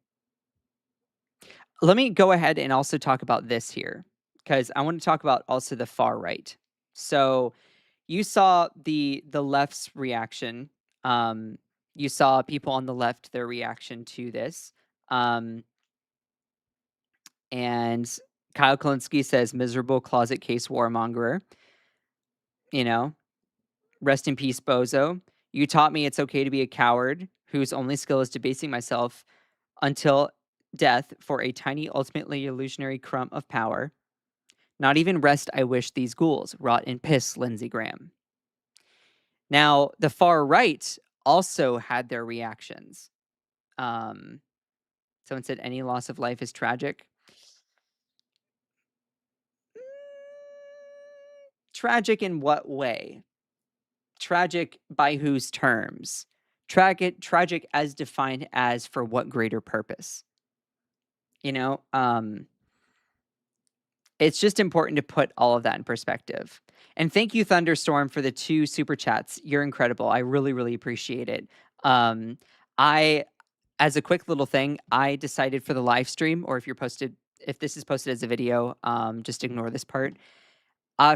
also talk about this here, because I want to talk about also the far right. So you saw the left's reaction. You saw people on the left, their reaction to this. And Kyle Kalinske says, miserable closet case warmonger. You know, rest in peace, bozo. You taught me it's okay to be a coward whose only skill is debasing myself until death for a tiny, ultimately illusionary crumb of power. Not even rest I wish these ghouls, rot in piss, Lindsey Graham. Now, the far right also had their reactions. Someone said any loss of life is tragic. Tragic in what way? Tragic by whose terms? Tragic as defined as for what greater purpose? You know, it's just important to put all of that in perspective. And thank you, Thunderstorm, for the 2 super chats. You're incredible. I really, really appreciate it. As a quick little thing, I decided for the live stream, or if this is posted as a video, just ignore this part.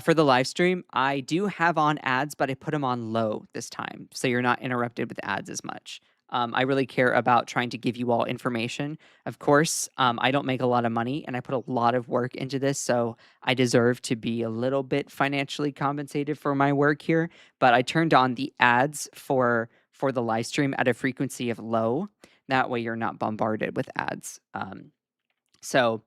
For the live stream, I do have on ads, but I put them on low this time, so you're not interrupted with ads as much. I really care about trying to give you all information. Of course, I don't make a lot of money, and I put a lot of work into this, so I deserve to be a little bit financially compensated for my work here. But I turned on the ads for the live stream at a frequency of low. That way, you're not bombarded with ads. So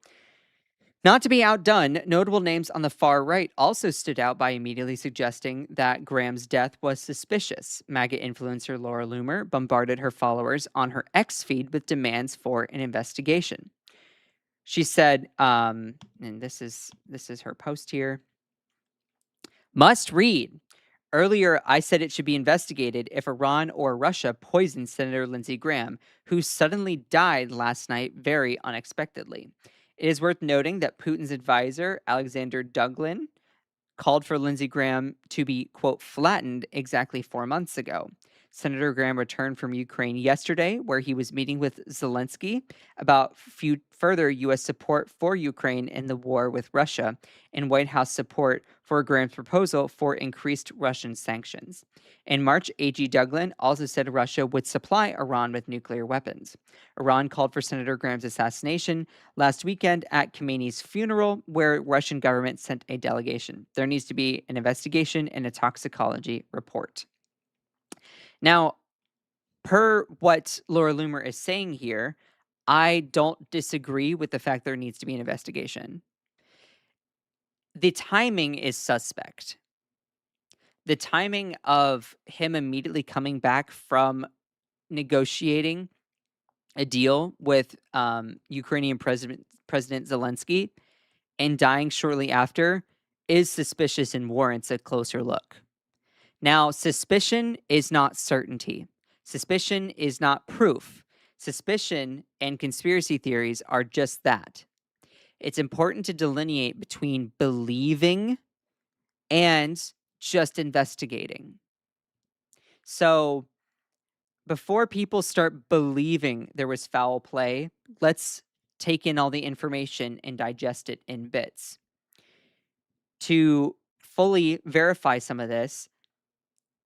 not to be outdone, notable names on the far right also stood out by immediately suggesting that Graham's death was suspicious. MAGA influencer Laura Loomer bombarded her followers on her X feed with demands for an investigation. She said, and this is her post here. Must read. Earlier, I said it should be investigated if Iran or Russia poisoned Senator Lindsey Graham, who suddenly died last night very unexpectedly. It is worth noting that Putin's advisor, Alexander Dugin, called for Lindsey Graham to be, quote, flattened exactly 4 months ago. Senator Graham returned from Ukraine yesterday, where he was meeting with Zelensky about further U.S. support for Ukraine in the war with Russia and White House support for Graham's proposal for increased Russian sanctions. In March, A.G. Dugin also said Russia would supply Iran with nuclear weapons. Iran called for Senator Graham's assassination last weekend at Khamenei's funeral, where Russian government sent a delegation. There needs to be an investigation and a toxicology report. Now, per what Laura Loomer is saying here, I don't disagree with the fact there needs to be an investigation. The timing is suspect. The timing of him immediately coming back from negotiating a deal with Ukrainian President Zelensky and dying shortly after is suspicious and warrants a closer look. Now, suspicion is not certainty. Suspicion is not proof. Suspicion and conspiracy theories are just that. It's important to delineate between believing and just investigating. So, before people start believing there was foul play, let's take in all the information and digest it in bits. To fully verify some of this,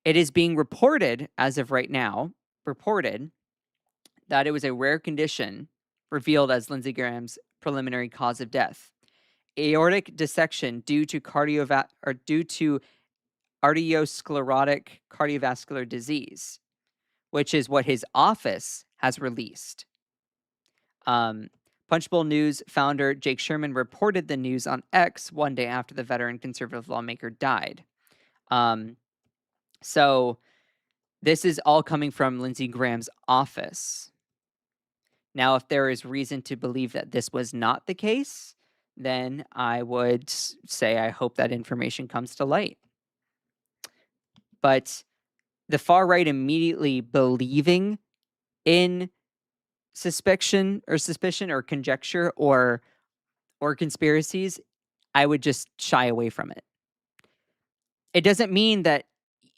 it is being reported, as of right now, that it was a rare condition revealed as Lindsey Graham's preliminary cause of death. Aortic dissection due to arteriosclerotic cardiovascular disease, which is what his office has released. Punchbowl News founder Jake Sherman reported the news on X one day after the veteran conservative lawmaker died. So this is all coming from Lindsey Graham's office. Now, if there is reason to believe that this was not the case, then I would say I hope that information comes to light. But the far right immediately believing in suspicion or conjecture or conspiracies, I would just shy away from it. It doesn't mean that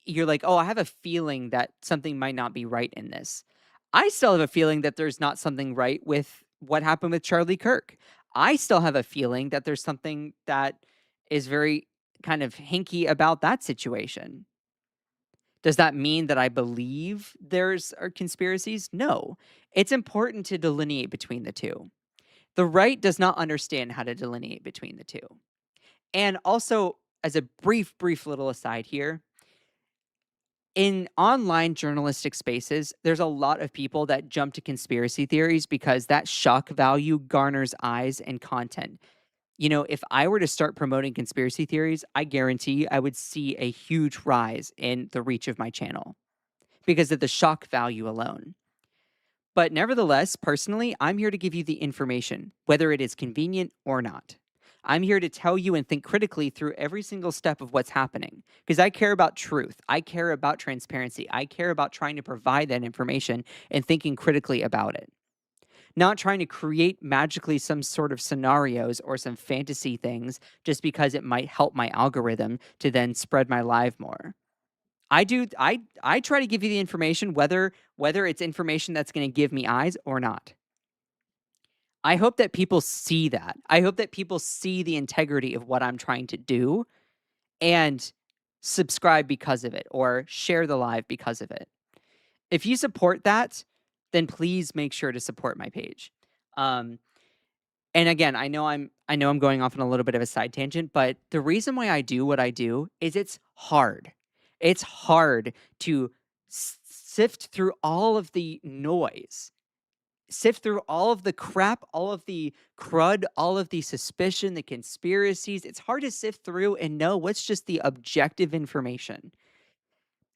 you're like, oh, I have a feeling that something might not be right in this. I still have a feeling that there's not something right with what happened with Charlie Kirk. I still have a feeling that there's something that is very kind of hinky about that situation. Does that mean that I believe there's conspiracies? No. It's important to delineate between the two. The right does not understand how to delineate between the two. And also, as a brief little aside here, in online journalistic spaces, there's a lot of people that jump to conspiracy theories because that shock value garners eyes and content. You know, if I were to start promoting conspiracy theories, I guarantee I would see a huge rise in the reach of my channel because of the shock value alone. But nevertheless, personally, I'm here to give you the information, whether it is convenient or not. I'm here to tell you and think critically through every single step of what's happening because I care about truth. I care about transparency. I care about trying to provide that information and thinking critically about it. Not trying to create magically some sort of scenarios or some fantasy things just because it might help my algorithm to then spread my live more. I try to give you the information whether it's information that's going to give me eyes or not. I hope that people see that. I hope that people see the integrity of what I'm trying to do and subscribe because of it or share the live because of it. If you support that, then please make sure to support my page. Um, and again, I know I'm going off on a little bit of a side tangent, but the reason why I do what I do is it's hard. It's hard to sift through all of the noise, sift through all of the crap, all of the crud, all of the suspicion, the conspiracies. It's hard to sift through and know what's just the objective information.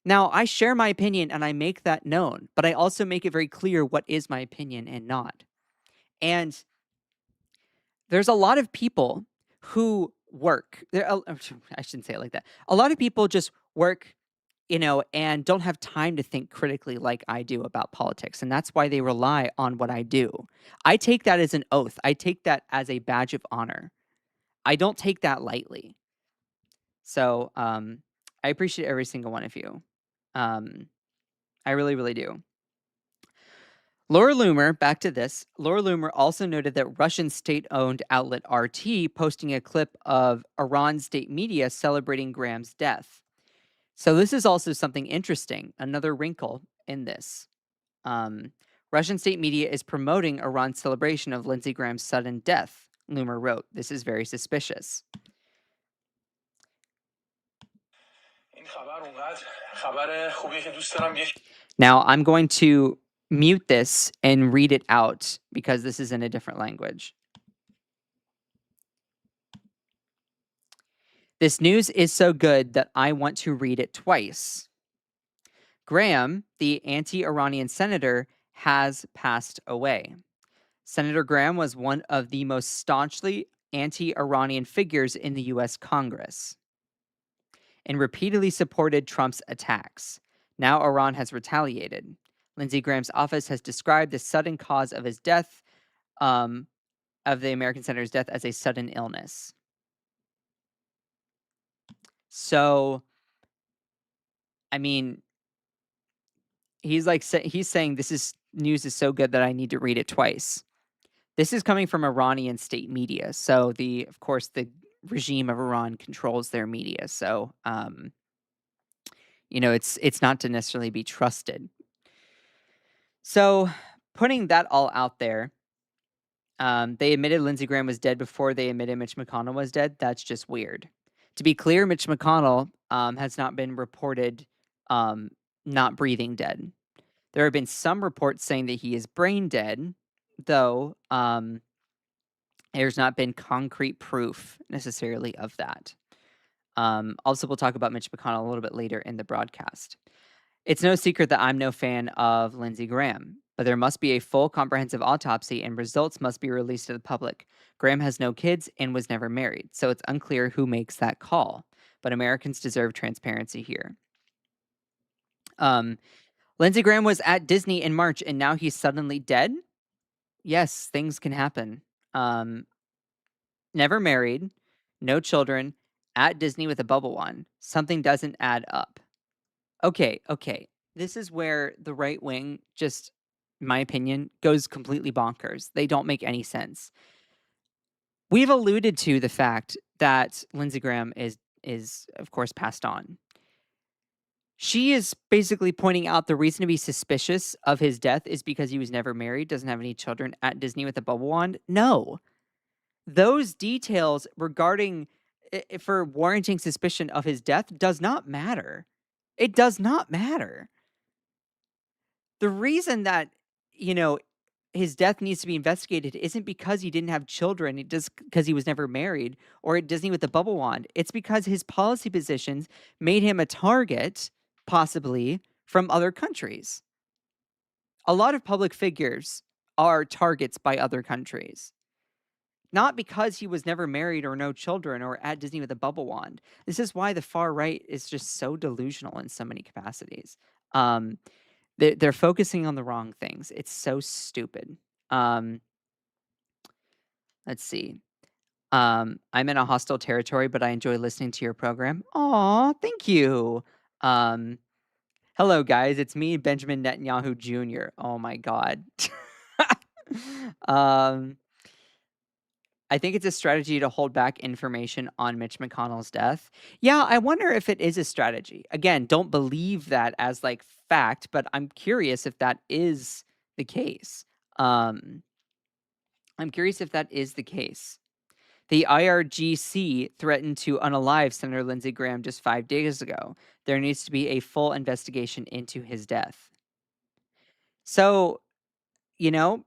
Now, I share my opinion and I make that known, but I also make it very clear what is my opinion and not. And there's a lot of people who work. I shouldn't say it like that. A lot of people just work, and don't have time to think critically like I do about politics. And that's why they rely on what I do. I take that as an oath. I take that as a badge of honor. I don't take that lightly. So I appreciate every single one of you. I really, really do. Laura Loomer, back to this. Laura Loomer also noted that Russian state-owned outlet RT posting a clip of Iran state media celebrating Graham's death. So this is also something interesting, another wrinkle in this. Russian state media is promoting Iran's celebration of Lindsey Graham's sudden death, Loomer wrote. This is very suspicious. Now, I'm going to mute this and read it out because this is in a different language. This news is so good that I want to read it twice. Graham, the anti-Iranian senator, has passed away. Senator Graham was one of the most staunchly anti-Iranian figures in the U.S. Congress and repeatedly supported Trump's attacks. Now Iran has retaliated. Lindsey Graham's office has described the sudden cause of his death, of the American senator's death, as a sudden illness. So, I mean, he's saying this news is so good that I need to read it twice. This is coming from Iranian state media. So of course, the regime of Iran controls their media. So, it's not to necessarily be trusted. So, putting that all out there, they admitted Lindsey Graham was dead before they admitted Mitch McConnell was dead. That's just weird. To be clear, Mitch McConnell has not been reported not breathing dead. There have been some reports saying that he is brain dead, though there's not been concrete proof necessarily of that. Also, we'll talk about Mitch McConnell a little bit later in the broadcast. It's no secret that I'm no fan of Lindsey Graham, but there must be a full comprehensive autopsy and results must be released to the public. Graham has no kids and was never married, so it's unclear who makes that call, but Americans deserve transparency here. Lindsey Graham was at Disney in March and now he's suddenly dead? Yes, things can happen. Never married, no children, at Disney with a bubble wand. Something doesn't add up. Okay. This is where the right wing, just in my opinion, goes completely bonkers. They don't make any sense. We've alluded to the fact that Lindsey Graham is of course passed on. She is basically pointing out the reason to be suspicious of his death is because he was never married, doesn't have any children, at Disney with a bubble wand. No. Those details regarding for warranting suspicion of his death does not matter. It does not matter. The reason that, his death needs to be investigated isn't because he didn't have children, it just because he was never married or at Disney with the bubble wand. It's because his policy positions made him a target, possibly, from other countries. A lot of public figures are targets by other countries. Not because he was never married or no children or at Disney with a bubble wand. This is why the far right is just so delusional in so many capacities. They're focusing on the wrong things. It's so stupid. Let's see. I'm in a hostile territory, but I enjoy listening to your program. Aw, thank you. Hello, guys. It's me, Benjamin Netanyahu Jr. Oh my God. I think it's a strategy to hold back information on Mitch McConnell's death. Yeah, I wonder if it is a strategy. Again, don't believe that as like fact, but I'm curious if that is the case. Um, I'm curious if that is the case. The IRGC threatened to unalive Senator Lindsey Graham just 5 days ago. There needs to be a full investigation into his death. So, you know,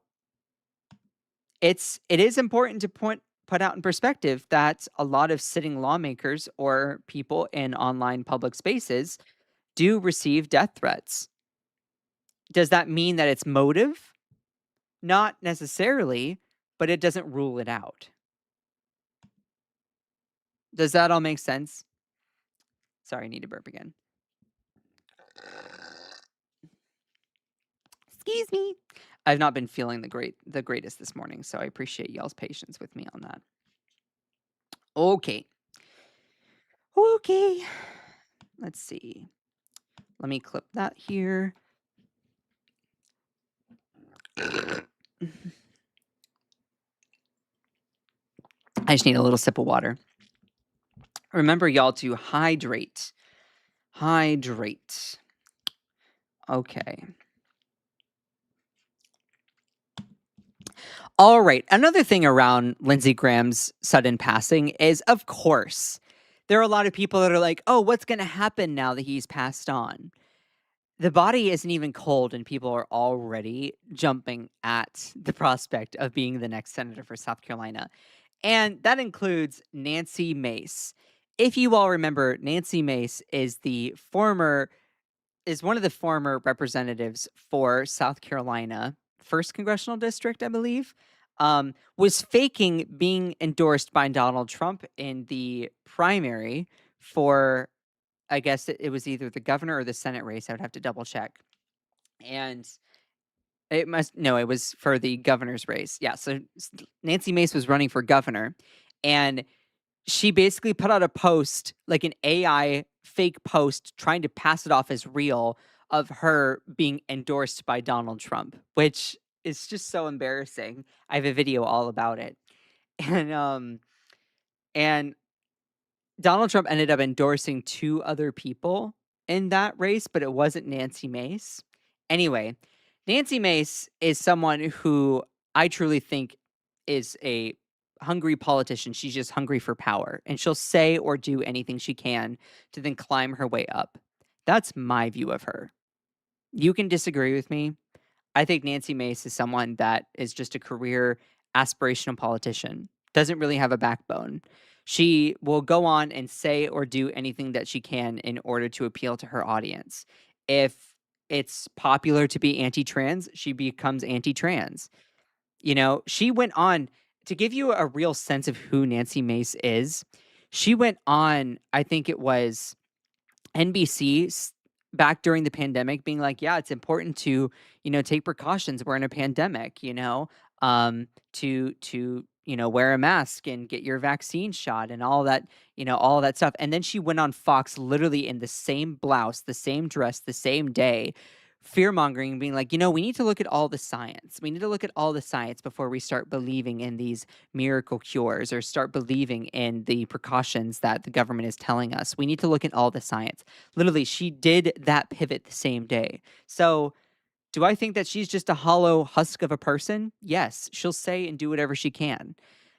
it is important to put out in perspective that a lot of sitting lawmakers or people in online public spaces do receive death threats. Does that mean that it's motive? Not necessarily, but it doesn't rule it out. Does that all make sense? Sorry, I need to burp again. Excuse me. I've not been feeling the greatest this morning, so I appreciate y'all's patience with me on that. Okay. Okay. Let's see. Let me clip that here. I just need a little sip of water. Remember, y'all, to hydrate. Hydrate. Okay. All right. Another thing around Lindsey Graham's sudden passing is, of course, there are a lot of people that are like, oh, what's going to happen now that he's passed on? The body isn't even cold, and people are already jumping at the prospect of being the next senator for South Carolina. And that includes Nancy Mace. If you all remember, Nancy Mace is one of the former representatives for South Carolina, 1st Congressional District, I believe, was faking being endorsed by Donald Trump in the primary for, I guess it was either the governor or the Senate race. I would have to double check. And it was for the governor's race. Yeah, so Nancy Mace was running for governor, and she basically put out a post, like an AI fake post, trying to pass it off as real of her being endorsed by Donald Trump, which is just so embarrassing. I have a video all about it. And Donald Trump ended up endorsing 2 other people in that race, but it wasn't Nancy Mace. Anyway, Nancy Mace is someone who I truly think is a hungry politician. She's just hungry for power, and she'll say or do anything she can to then climb her way up. That's my view of her. You can disagree with me. I think Nancy Mace is someone that is just a career aspirational politician, doesn't really have a backbone. She will go on and say or do anything that she can in order to appeal to her audience. If it's popular to be anti-trans, she becomes anti-trans. She went on to give you a real sense of who Nancy Mace is. She went on, I think it was NBC back during the pandemic, being like, yeah, it's important to, take precautions. We're in a pandemic, to wear a mask and get your vaccine shot and all that, all that stuff. And then she went on Fox literally in the same blouse, the same dress, the same day, fear mongering, being like, we need to look at all the science. We need to look at all the science before we start believing in these miracle cures or start believing in the precautions that the government is telling us. We need to look at all the science. Literally, she did that pivot the same day. So, do I think that she's just a hollow husk of a person? Yes, she'll say and do whatever she can.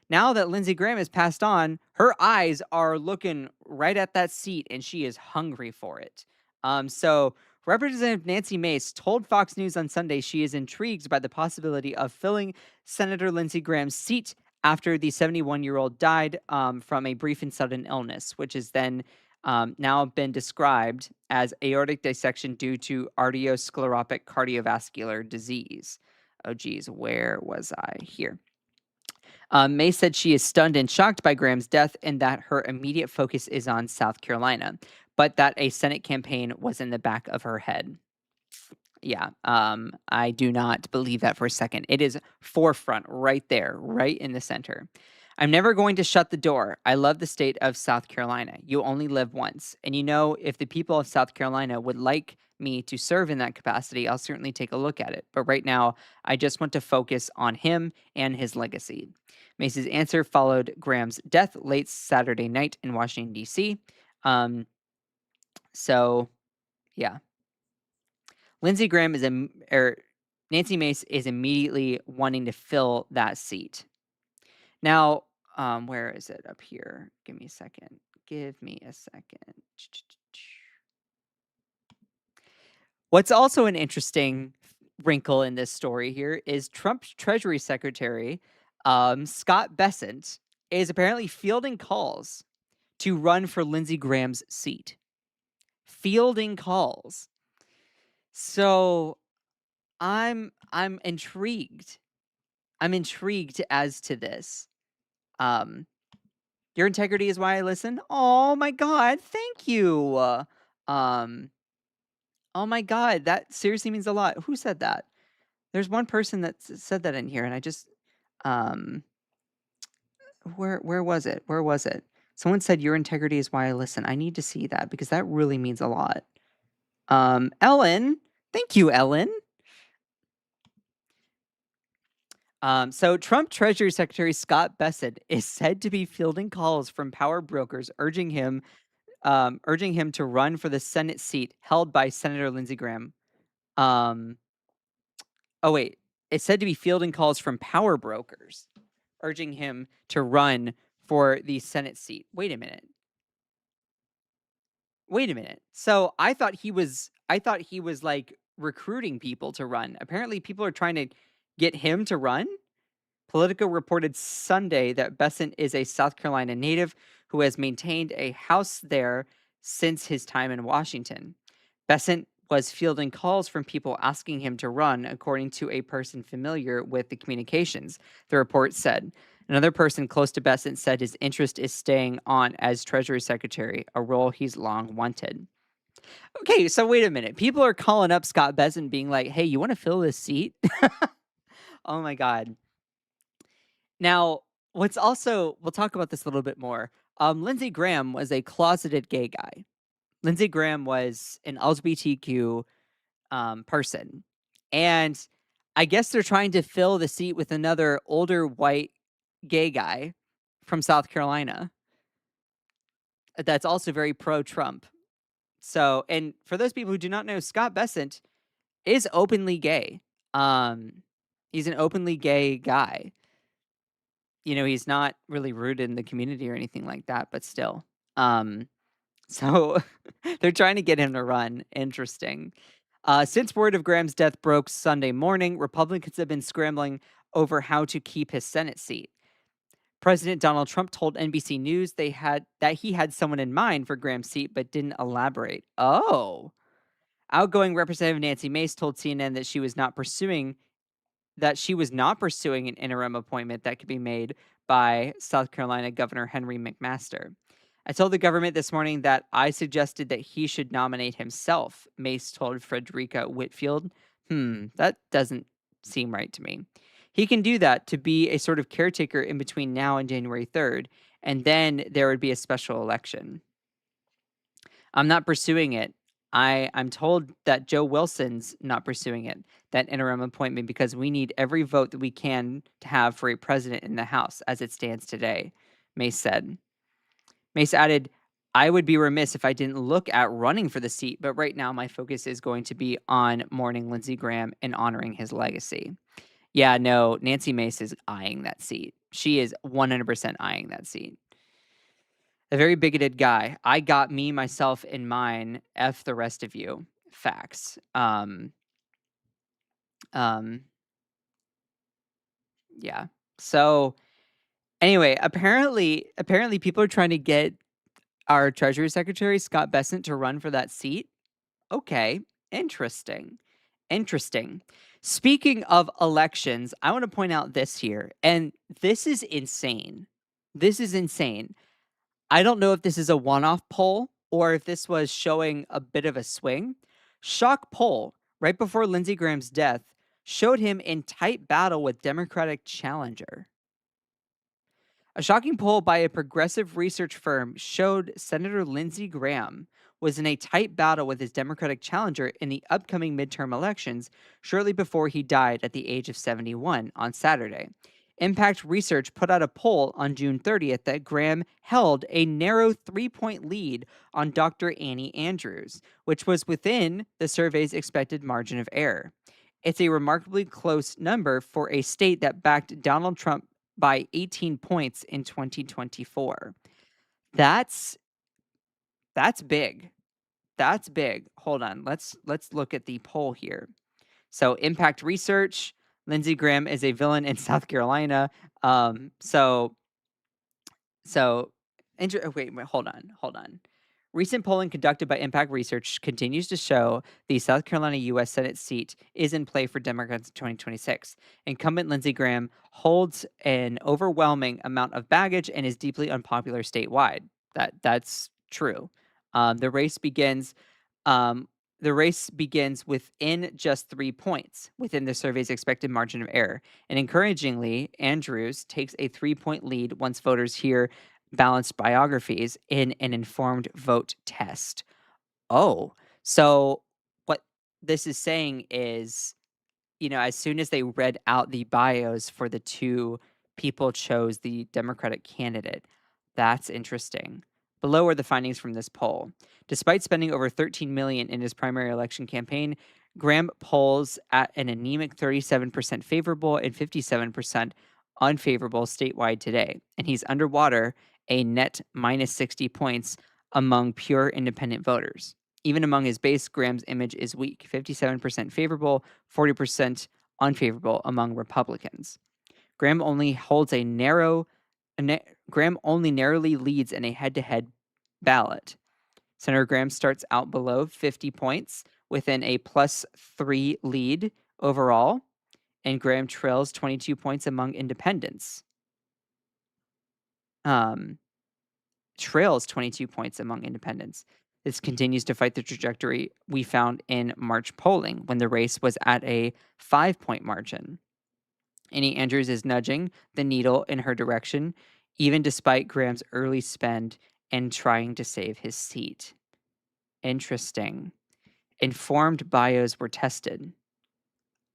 Now that Lindsey Graham has passed on, her eyes are looking right at that seat, and she is hungry for it. So Representative Nancy Mace told Fox News on Sunday she is intrigued by the possibility of filling Senator Lindsey Graham's seat after the 71-year-old died from a brief and sudden illness, which has then now been described as aortic dissection due to arteriosclerotic cardiovascular disease. Oh, geez, where was I? Here. May said she is stunned and shocked by Graham's death and that her immediate focus is on South Carolina, but that a Senate campaign was in the back of her head. Yeah, I do not believe that for a second. It is forefront right there, right in the center. I'm never going to shut the door. I love the state of South Carolina. You only live once. And if the people of South Carolina would like me to serve in that capacity, I'll certainly take a look at it. But right now, I just want to focus on him and his legacy. Mace's answer followed Graham's death late Saturday night in Washington, D.C. So, yeah. Lindsey Graham Nancy Mace is immediately wanting to fill that seat. Now, where is it up here? Give me a second. What's also an interesting wrinkle in this story here is Trump's Treasury Secretary, Scott Bessent, is apparently fielding calls to run for Lindsey Graham's seat. Fielding calls. So I'm intrigued. I'm intrigued as to this. Your integrity is why I listen. Oh my God, thank you. Oh my God, that seriously means a lot. Who said that? There's one person that said that in here, and I just, where was it? Where was it? Someone said your integrity is why I listen. I need to see that because that really means a lot. Ellen, thank you, Ellen. So Trump Treasury Secretary Scott Bessent is said to be fielding calls from power brokers urging him to run for the Senate seat held by Senator Lindsey Graham. Oh wait, it's said to be fielding calls from power brokers urging him to run for the Senate seat. Wait a minute. So I thought he was like recruiting people to run. Apparently people are trying to get him to run. Politico reported Sunday that Bessent is a South Carolina native who has maintained a house there since his time in Washington. Bessent was fielding calls from people asking him to run, according to a person familiar with the communications, the report said. Another person close to Bessent said his interest is staying on as Treasury Secretary, a role he's long wanted. Okay, so wait a minute. People are calling up Scott Bessent being like, hey, you want to fill this seat? Oh my God. Now, what's also, we'll talk about this a little bit more. Lindsey Graham was a closeted gay guy. Lindsey Graham was an LGBTQ person. And I guess they're trying to fill the seat with another older white gay guy from South Carolina that's also very pro-Trump. So, and for those people who do not know, Scott Bessent is openly gay. He's an openly gay guy. You know, he's not really rude in the community or anything like that, but still. So they're trying to get him to run. Interesting. Since word of Graham's death broke Sunday morning, Republicans have been scrambling over how to keep his Senate seat. President Donald Trump told NBC News that he had someone in mind for Graham's seat, but didn't elaborate. Oh. Outgoing Representative Nancy Mace told CNN that she was not pursuing an interim appointment that could be made by South Carolina Governor Henry McMaster. I told the government this morning that I suggested that he should nominate himself, Mace told Frederica Whitfield. That doesn't seem right to me. He can do that to be a sort of caretaker in between now and January 3rd, and then there would be a special election. I'm not pursuing it. I'm told that Joe Wilson's not pursuing it, that interim appointment, because we need every vote that we can to have for a president in the House as it stands today, Mace said. Mace added, I would be remiss if I didn't look at running for the seat, but right now my focus is going to be on mourning Lindsey Graham and honoring his legacy. Yeah, no, Nancy Mace is eyeing that seat. She is 100% eyeing that seat. A very bigoted guy. I got me, myself, and mine. F the rest of you. Facts. Yeah. So anyway, apparently people are trying to get our Treasury Secretary, Scott Bessent, to run for that seat. Okay. Interesting. Speaking of elections, I want to point out this here, and this is insane. I don't know if this is a one-off poll or if this was showing a bit of a swing. Shock poll right before Lindsey Graham's death showed him in tight battle with Democratic challenger. A shocking poll by a progressive research firm showed Senator Lindsey Graham was in a tight battle with his Democratic challenger in the upcoming midterm elections shortly before he died at the age of 71 on Saturday. Impact Research put out a poll on June 30th that Graham held a narrow 3-point lead on Dr. Annie Andrews, which was within the survey's expected margin of error. It's a remarkably close number for a state that backed Donald Trump by 18 points in 2024. That's big. That's big. Hold on. Let's look at the poll here. So Impact Research, Lindsey Graham is a villain in South Carolina. So wait, hold on. Recent polling conducted by Impact Research continues to show the South Carolina U.S. Senate seat is in play for Democrats in 2026. Incumbent Lindsey Graham holds an overwhelming amount of baggage and is deeply unpopular statewide. That's true. The race begins. The race begins within just 3 points within the survey's expected margin of error. And encouragingly, Andrews takes a 3-point lead once voters hear balanced biographies in an informed vote test. Oh, so what this is saying is, as soon as they read out the bios for the two people chose the Democratic candidate, that's interesting. Below are the findings from this poll. Despite spending over $13 million in his primary election campaign, Graham polls at an anemic 37% favorable and 57% unfavorable statewide today, and he's underwater a net minus 60 points among pure independent voters. Even among his base, Graham's image is weak, 57% favorable, 40% unfavorable among Republicans. Graham only narrowly leads in a head-to-head ballot. Senator Graham starts out below 50 points within a +3 lead overall, and Graham trails 22 points among independents. Trails 22 points among independents. This continues to fight the trajectory we found in March polling when the race was at a 5-point margin. Annie Andrews is nudging the needle in her direction, even despite Graham's early spend in trying to save his seat. Interesting. Informed bios were tested.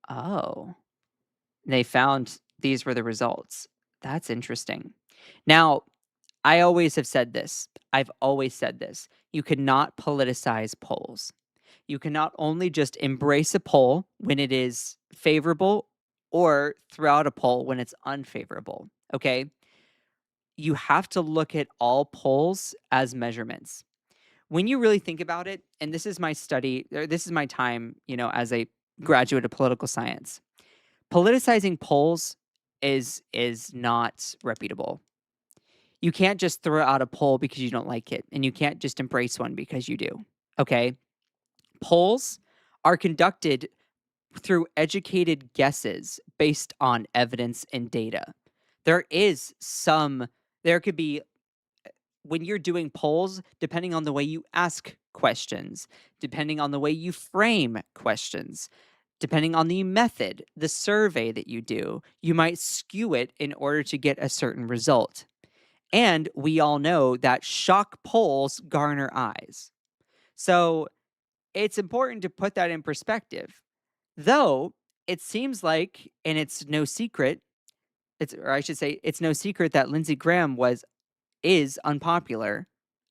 Oh. They found these were the results. That's interesting. Now, I always have said this. I've always said this. You cannot politicize polls. You cannot only just embrace a poll when it is favorable or throw out a poll when it's unfavorable. Okay? You have to look at all polls as measurements. When you really think about it, and this is my study, or this is my time, as a graduate of political science. Politicizing polls is not reputable. You can't just throw out a poll because you don't like it, and you can't just embrace one because you do. Okay? Polls are conducted through educated guesses based on evidence and data. There could be, when you're doing polls, depending on the way you ask questions, depending on the way you frame questions, depending on the method, the survey that you do, you might skew it in order to get a certain result. And we all know that shock polls garner eyes. So it's important to put that in perspective. Though it seems like, and it's no secret, it's no secret that Lindsey Graham is unpopular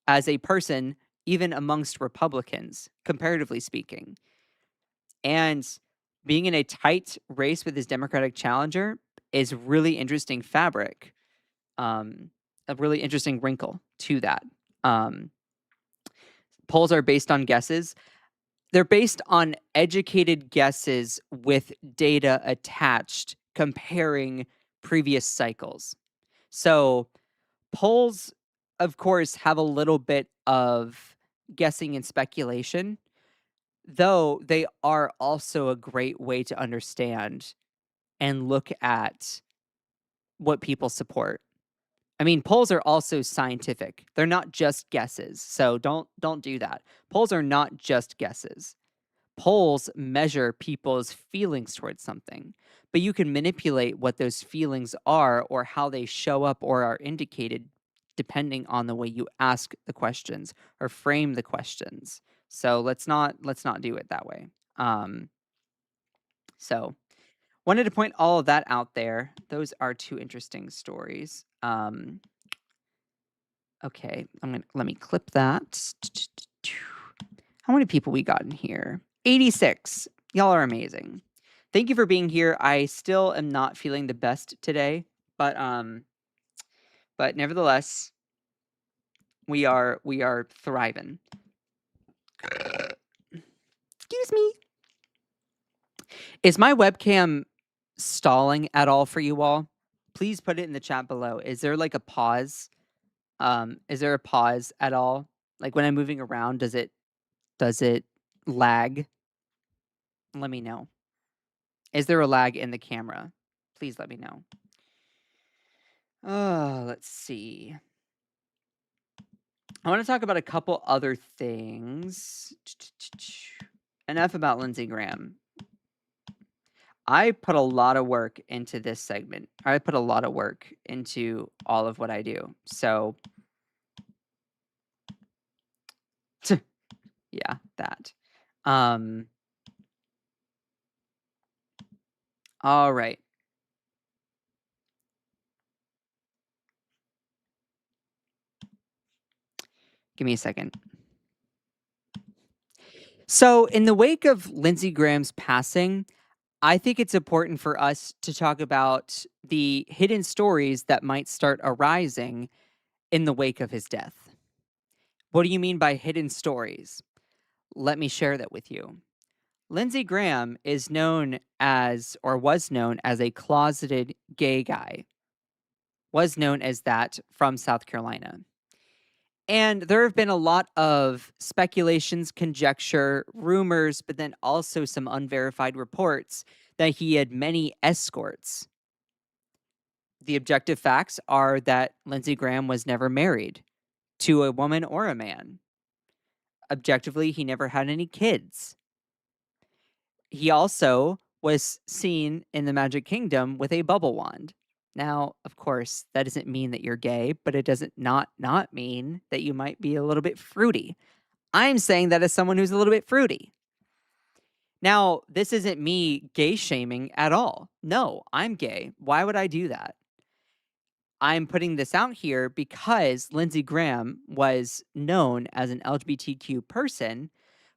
as a person, even amongst Republicans, comparatively speaking. And being in a tight race with his Democratic challenger is really interesting fabric, a really interesting wrinkle to that. Polls are based on guesses. They're based on educated guesses with data attached, comparing previous cycles. So polls, of course, have a little bit of guessing and speculation, though they are also a great way to understand and look at what people support. I mean, polls are also scientific. They're not just guesses. So don't do that. Polls are not just guesses. Polls measure people's feelings towards something, but you can manipulate what those feelings are or how they show up or are indicated depending on the way you ask the questions or frame the questions. So let's not do it that way. So wanted to point all of that out there. Those are two interesting stories. Okay, let me clip that. How many people we got in here? 86. Y'all are amazing. Thank you for being here. I still am not feeling the best today, but nevertheless, we are thriving. Excuse me. Is my webcam stalling at all for you all? Please put it in the chat below. Is there like a pause? Is there a pause at all? Like when I'm moving around, does it lag? Let me know. Is there a lag in the camera? Please let me know. Let's see. I want to talk about a couple other things. Enough about Lindsey Graham. I put a lot of work into this segment. I put a lot of work into all of what I do. So, yeah, that. All right. Give me a second. So, in the wake of Lindsey Graham's passing, I think it's important for us to talk about the hidden stories that might start arising in the wake of his death. What do you mean by hidden stories? Let me share that with you. Lindsey Graham is known as, or was known as, a closeted gay guy. Was known as that from South Carolina. And there have been a lot of speculations, conjecture, rumors, but then also some unverified reports that he had many escorts. The objective facts are that Lindsey Graham was never married to a woman or a man. Objectively, he never had any kids. He also was seen in the Magic Kingdom with a bubble wand. Now, of course, that doesn't mean that you're gay, but it doesn't not mean that you might be a little bit fruity. I'm saying that as someone who's a little bit fruity. Now, this isn't me gay shaming at all. No, I'm gay. Why would I do that? I'm putting this out here because Lindsey Graham was known as an LGBTQ person,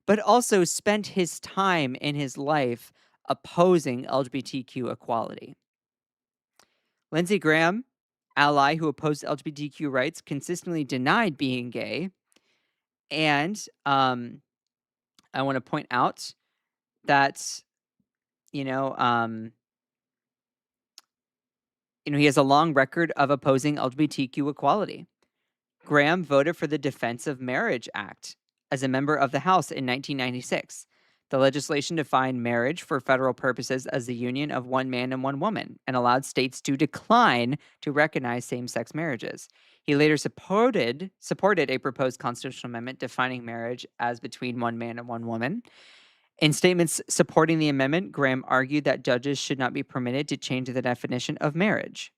but also spent his time in his life opposing LGBTQ equality. Lindsey Graham, ally who opposed LGBTQ rights, consistently denied being gay. And I want to point out that, he has a long record of opposing LGBTQ equality. Graham voted for the Defense of Marriage Act as a member of the House in 1996. The legislation defined marriage for federal purposes as the union of one man and one woman and allowed states to decline to recognize same-sex marriages. He later supported a proposed constitutional amendment defining marriage as between one man and one woman. In statements supporting the amendment, Graham argued that judges should not be permitted to change the definition of marriage.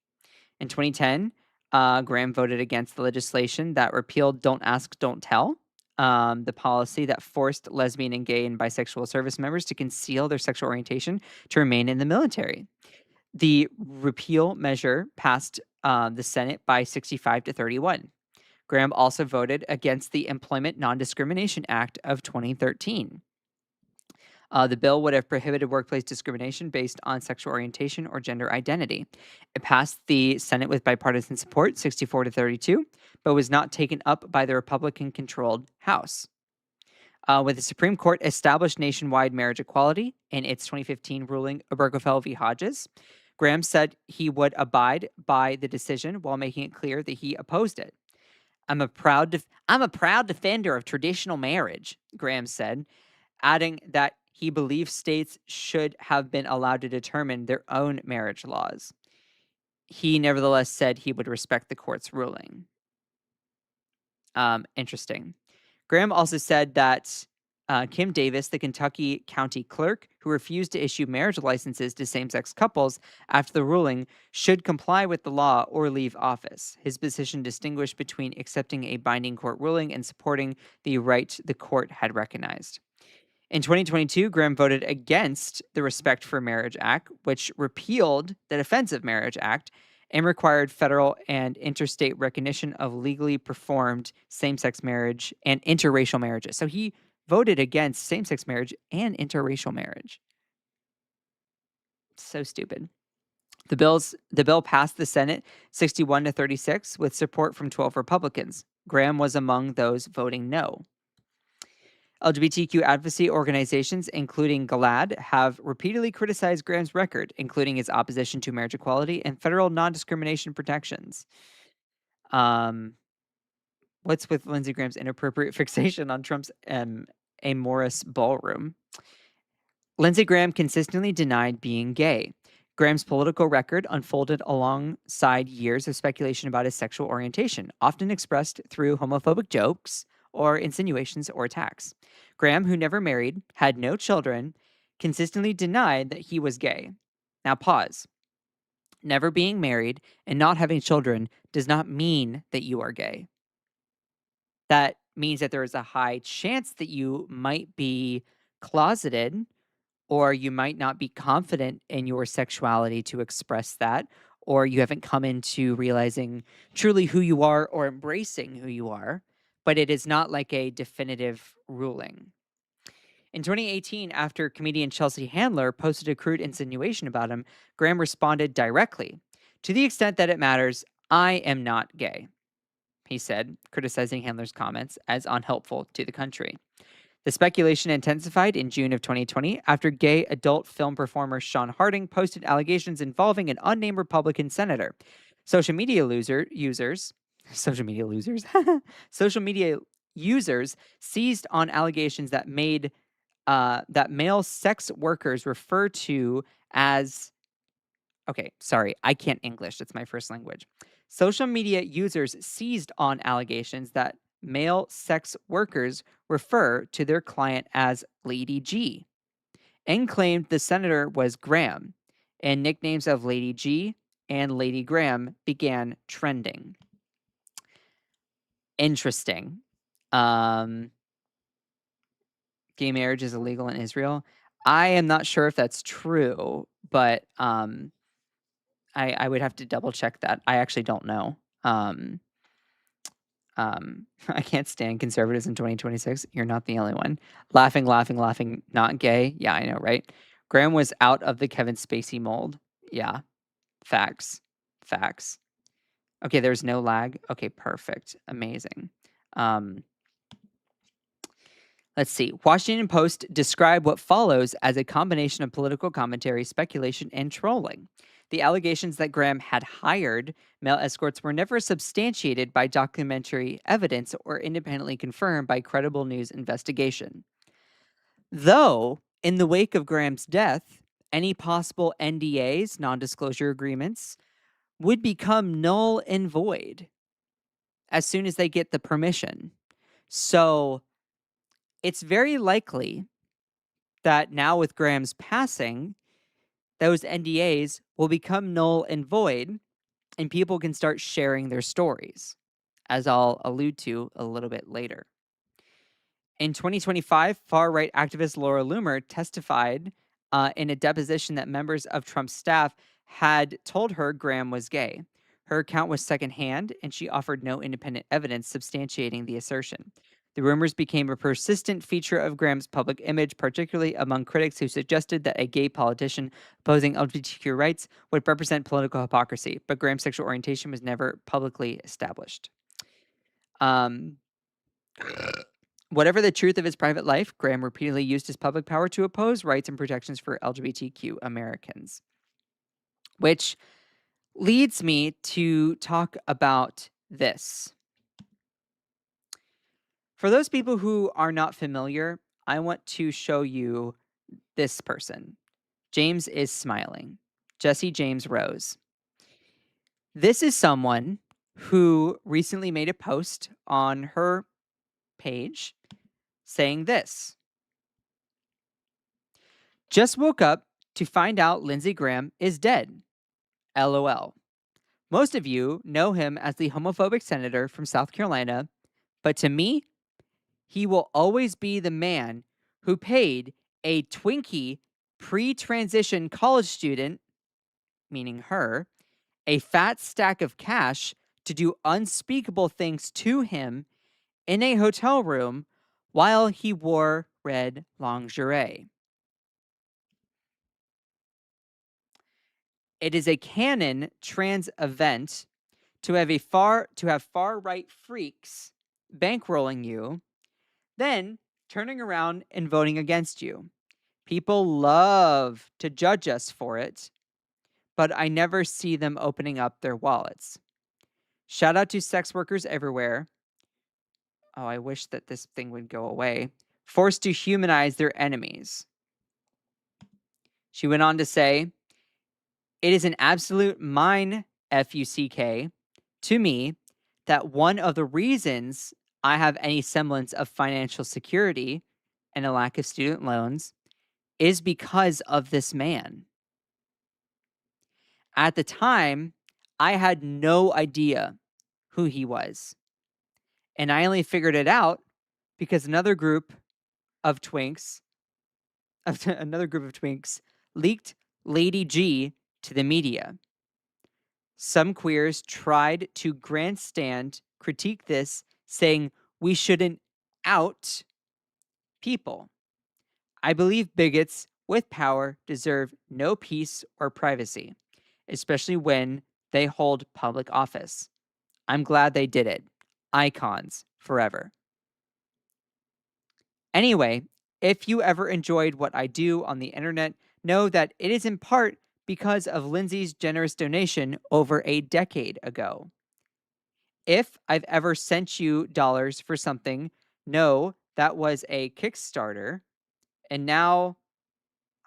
In 2010, Graham voted against the legislation that repealed Don't Ask, Don't Tell, the policy that forced lesbian and gay and bisexual service members to conceal their sexual orientation to remain in the military. The repeal measure passed the Senate by 65-31. Graham also voted against the Employment Non-Discrimination Act of 2013. The bill would have prohibited workplace discrimination based on sexual orientation or gender identity. It passed the Senate with bipartisan support, 64-32, but was not taken up by the Republican-controlled House. When the Supreme Court established nationwide marriage equality in its 2015 ruling Obergefell v. Hodges, Graham said he would abide by the decision while making it clear that he opposed it. I'm a proud defender of traditional marriage, Graham said, adding that he believes states should have been allowed to determine their own marriage laws. He nevertheless said he would respect the court's ruling. Interesting. Graham also said that Kim Davis, the Kentucky county clerk, who refused to issue marriage licenses to same-sex couples after the ruling, should comply with the law or leave office. His position distinguished between accepting a binding court ruling and supporting the right the court had recognized. In 2022, Graham voted against the Respect for Marriage Act, which repealed the Defense of Marriage Act and required federal and interstate recognition of legally performed same-sex marriage and interracial marriages. So he voted against same-sex marriage and interracial marriage. So stupid. The bill passed the Senate 61-36 with support from 12 Republicans. Graham was among those voting no. LGBTQ advocacy organizations, including GLAAD, have repeatedly criticized Graham's record, including his opposition to marriage equality and federal non-discrimination protections. What's with Lindsey Graham's inappropriate fixation on Trump's amorous ballroom? Lindsey Graham consistently denied being gay. Graham's political record unfolded alongside years of speculation about his sexual orientation, often expressed through homophobic jokes or insinuations or attacks. Graham, who never married, had no children, consistently denied that he was gay. Now pause. Never being married and not having children does not mean that you are gay. That means that there is a high chance that you might be closeted, or you might not be confident in your sexuality to express that, or you haven't come into realizing truly who you are or embracing who you are, but it is not like a definitive ruling. In 2018, after comedian Chelsea Handler posted a crude insinuation about him, Graham responded directly, "To the extent that it matters, I am not gay," he said, criticizing Handler's comments as unhelpful to the country. The speculation intensified in June of 2020 after gay adult film performer Sean Harding posted allegations involving an unnamed Republican senator. Social media users seized on allegations that made that male sex workers refer to as okay, sorry, I can't English. That's my first language. Social media users seized on allegations that male sex workers refer to their client as Lady G and claimed the senator was Graham, and nicknames of Lady G and Lady Graham began trending. Interesting. Gay marriage is illegal in Israel. I am not sure if that's true, but I would have to double check that. I actually don't know. I can't stand conservatives in 2026. You're not the only one. Laughing, not gay. Yeah, I know, right? Graham was out of the Kevin Spacey mold. Yeah, facts. Okay, there's no lag. Okay, perfect. Amazing. Let's see. Washington Post described what follows as a combination of political commentary, speculation, and trolling. The allegations that Graham had hired male escorts were never substantiated by documentary evidence or independently confirmed by credible news investigation. Though, in the wake of Graham's death, any possible NDAs, non-disclosure agreements, would become null and void as soon as they get the permission. So it's very likely that now with Graham's passing, those NDAs will become null and void, and people can start sharing their stories, as I'll allude to a little bit later. In 2025, far-right activist Laura Loomer testified in a deposition that members of Trump's staff had told her Graham was gay. Her account was secondhand, and she offered no independent evidence substantiating the assertion. The rumors became a persistent feature of Graham's public image, particularly among critics who suggested that a gay politician opposing LGBTQ rights would represent political hypocrisy, but Graham's sexual orientation was never publicly established. Whatever the truth of his private life, Graham repeatedly used his public power to oppose rights and protections for LGBTQ Americans. Which leads me to talk about this. For those people who are not familiar, I want to show you this person. James is smiling. Jesse James Rose. This is someone who recently made a post on her page saying this. Just woke up to find out Lindsey Graham is dead. LOL. Most of you know him as the homophobic senator from South Carolina, but to me, he will always be the man who paid a Twinkie pre transition college student, meaning her, a fat stack of cash to do unspeakable things to him in a hotel room while he wore red lingerie. It is a canon trans event to have far right freaks bankrolling you, then turning around and voting against you. People love to judge us for it, but I never see them opening up their wallets. Shout out to sex workers everywhere. Oh, I wish that this thing would go away. Forced to humanize their enemies. She went on to say, it is an absolute mine, FUCK, to me, that one of the reasons I have any semblance of financial security and a lack of student loans is because of this man. At the time, I had no idea who he was. And I only figured it out because another group of twinks leaked Lady G to the media. Some queers tried to grandstand critique this, saying we shouldn't out people. I believe bigots with power deserve no peace or privacy, especially when they hold public office. I'm glad they did it. Icons forever. Anyway, if you ever enjoyed what I do on the internet, know that it is in part because of Lindsey's generous donation over a decade ago. If I've ever sent you dollars for something, know that was a Kickstarter. And now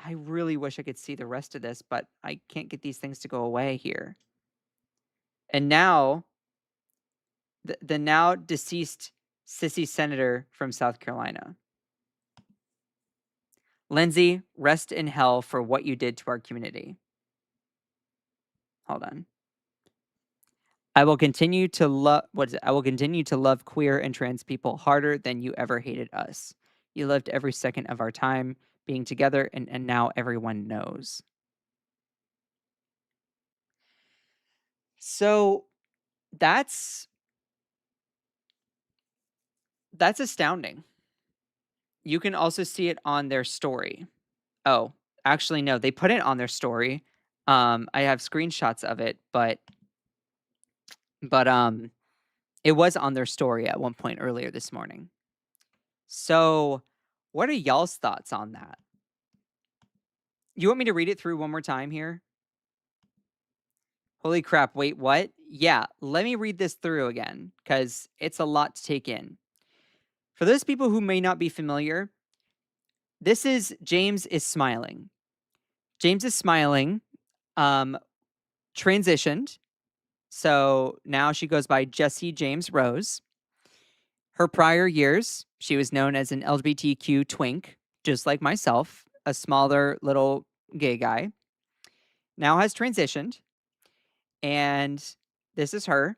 I really wish I could see the rest of this, but I can't get these things to go away here. And now, the now deceased sissy senator from South Carolina. Lindsey, rest in hell for what you did to our community. Hold on. I will continue to love I will continue to love queer and trans people harder than you ever hated us. You lived every second of our time being together, and now everyone knows. So that's astounding. You can also see it on their story. Oh, actually, no, they put it on their story. I have screenshots of it, but it was on their story at one point earlier this morning. So, what are y'all's thoughts on that? You want me to read it through one more time here? Holy crap, wait, what? Yeah, let me read this through again, because it's a lot to take in. For those people who may not be familiar, this is James is Smiling. James is Smiling transitioned. So now she goes by Jessie James Rose. Her prior years, she was known as an LGBTQ twink, just like myself, a smaller little gay guy. Now has transitioned. And this is her.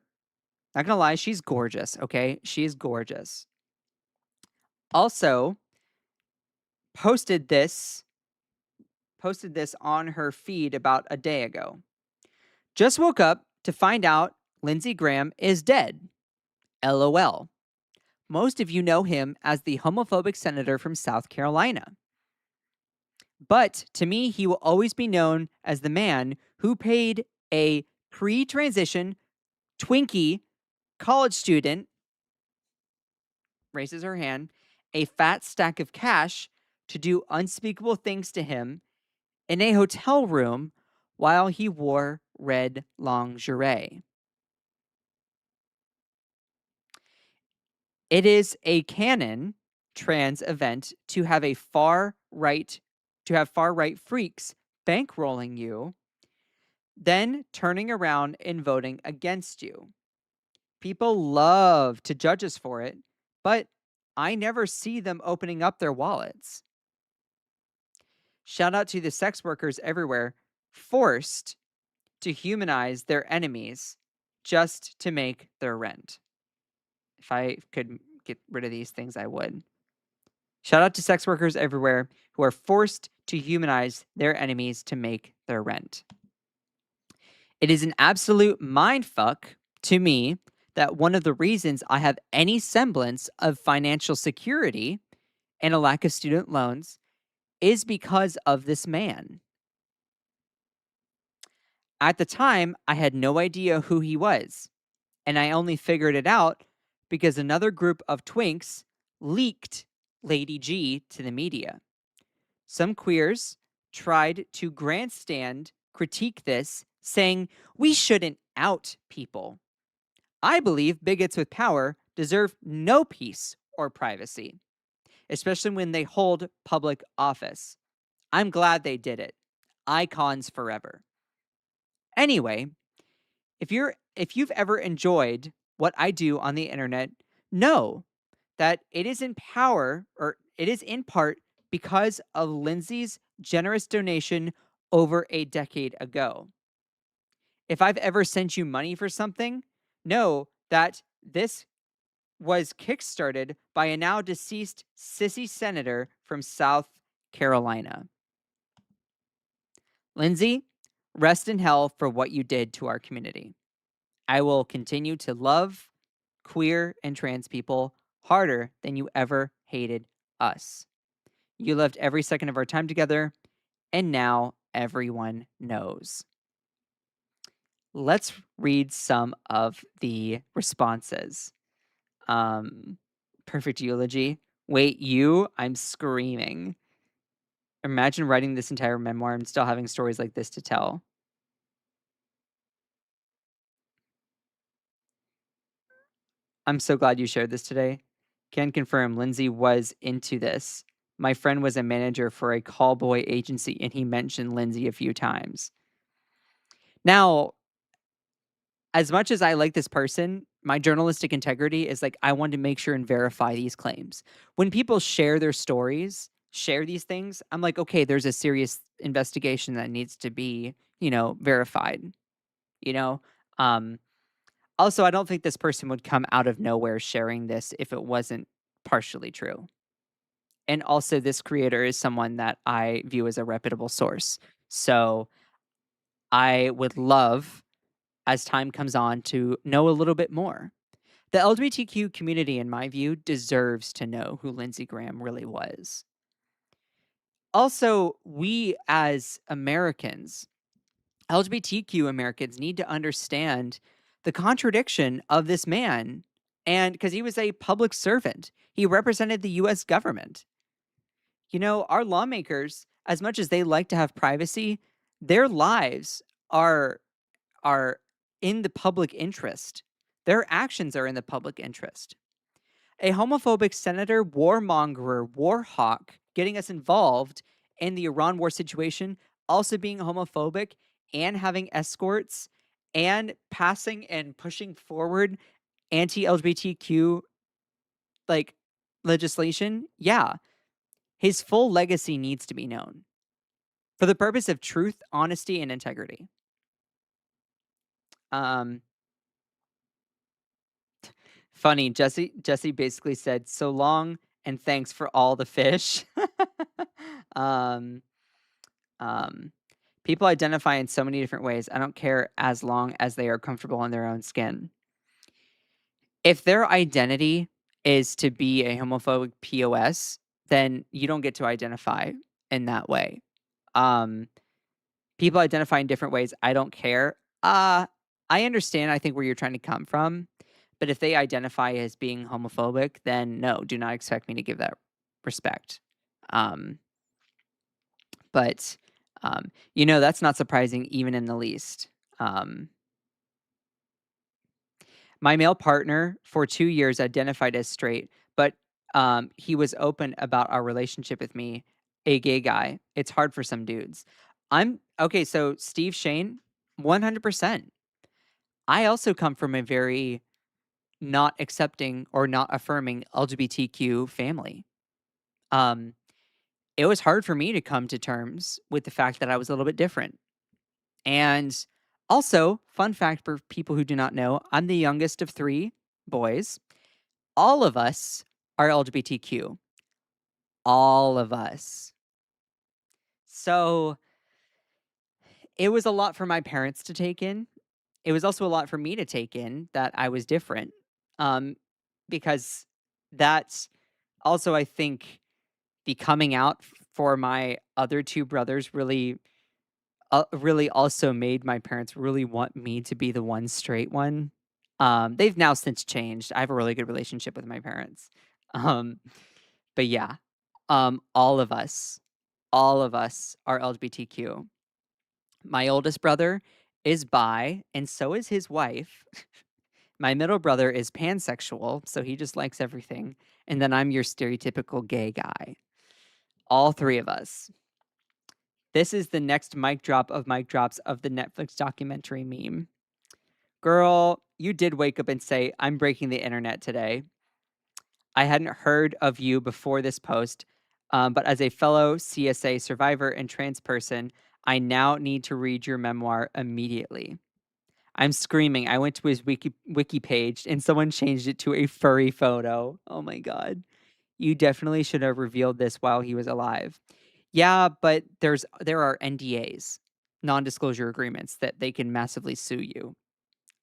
Not gonna lie, she's gorgeous, okay? She is gorgeous. Also, posted this on her feed about a day ago. Just woke up to find out Lindsey Graham is dead. LOL. Most of you know him as the homophobic senator from South Carolina. But to me, he will always be known as the man who paid a pre-transition Twinkie college student, raises her hand, a fat stack of cash to do unspeakable things to him in a hotel room while he wore red lingerie. It is a canon trans event to have far right freaks bankrolling you, then turning around and voting against you. People love to judge us for it, but I never see them opening up their wallets. Shout out to the sex workers everywhere forced to humanize their enemies just to make their rent. If I could get rid of these things, I would. Shout out to sex workers everywhere who are forced to humanize their enemies to make their rent. It is an absolute mindfuck to me that one of the reasons I have any semblance of financial security and a lack of student loans is because of this man. At the time, I had no idea who he was, and I only figured it out because another group of twinks leaked Lady G to the media. Some queers tried to grandstand critique this, saying we shouldn't out people. I believe bigots with power deserve no peace or privacy, especially when they hold public office. I'm glad they did it. Icons forever. Anyway, if you've ever enjoyed what I do on the internet, know that it is in part because of Lindsey's generous donation over a decade ago. If I've ever sent you money for something, know that this was kickstarted by a now deceased sissy senator from South Carolina. Lindsey, rest in hell for what you did to our community. I will continue to love queer and trans people harder than you ever hated us. You loved every second of our time together, and now everyone knows. Let's read some of the responses. Perfect eulogy. Wait, you? I'm screaming. Imagine writing this entire memoir and still having stories like this to tell. I'm so glad you shared this today. Can confirm Lindsey was into this. My friend was a manager for a call boy agency, and he mentioned Lindsey a few times. Now, as much as I like this person, my journalistic integrity is like I want to make sure and verify these claims. When people share their stories, share these things, I'm like, okay, there's a serious investigation that needs to be, verified. You know, um, Also, I don't think this person would come out of nowhere sharing this if it wasn't partially true. And also, this creator is someone that I view as a reputable source. So I would love, as time comes on, to know a little bit more. The LGBTQ community, in my view, deserves to know who Lindsey Graham really was. Also, we as Americans, LGBTQ Americans, need to understand the contradiction of this man. And because he was a public servant, he represented the US government. Our lawmakers, as much as they like to have privacy, their lives are are in the public interest. Their actions are in the public interest. A homophobic senator, warmonger, war hawk, getting us involved in the Iran war situation, also being homophobic and having escorts and passing and pushing forward anti-LGBTQ like legislation. Yeah, his full legacy needs to be known for the purpose of truth, honesty, and integrity. Um, Funny, Jesse basically said, "So long and thanks for all the fish." um, um, People identify in so many different ways. I don't care as long as they are comfortable in their own skin. If their identity is to be a homophobic POS, then you don't get to identify in that way. People identify in different ways. I don't care. I understand, I think, where you're trying to come from. But if they identify as being homophobic, then no, do not expect me to give that respect. Um, but, that's not surprising even in the least. My male partner for 2 years identified as straight, but he was open about our relationship with me, a gay guy. It's hard for some dudes. I'm okay. So Steve Shane, 100%. I also come from a very not accepting or not affirming LGBTQ family. Um, it was hard for me to come to terms with the fact that I was a little bit different. And also, fun fact for people who do not know, I'm the youngest of 3 boys. All of us are LGBTQ. All of us. So, it was a lot for my parents to take in. It was also a lot for me to take in that I was different, um, because that's also, I think, the coming out for my other 2 brothers really also made my parents really want me to be the one straight one. They've now since changed. I have a really good relationship with my parents. Um, but yeah, all of us are LGBTQ. My oldest brother is bi, and so is his wife. My middle brother is pansexual, so he just likes everything. And then I'm your stereotypical gay guy. All 3 of us. This is the next mic drop of mic drops of the Netflix documentary meme. Girl, you did wake up and say, I'm breaking the internet today. I hadn't heard of you before this post, but as a fellow CSA survivor and trans person, I now need to read your memoir immediately. I'm screaming. I went to his wiki page and someone changed it to a furry photo. Oh my God. You definitely should have revealed this while he was alive. Yeah, but there are NDAs, non-disclosure agreements that they can massively sue you.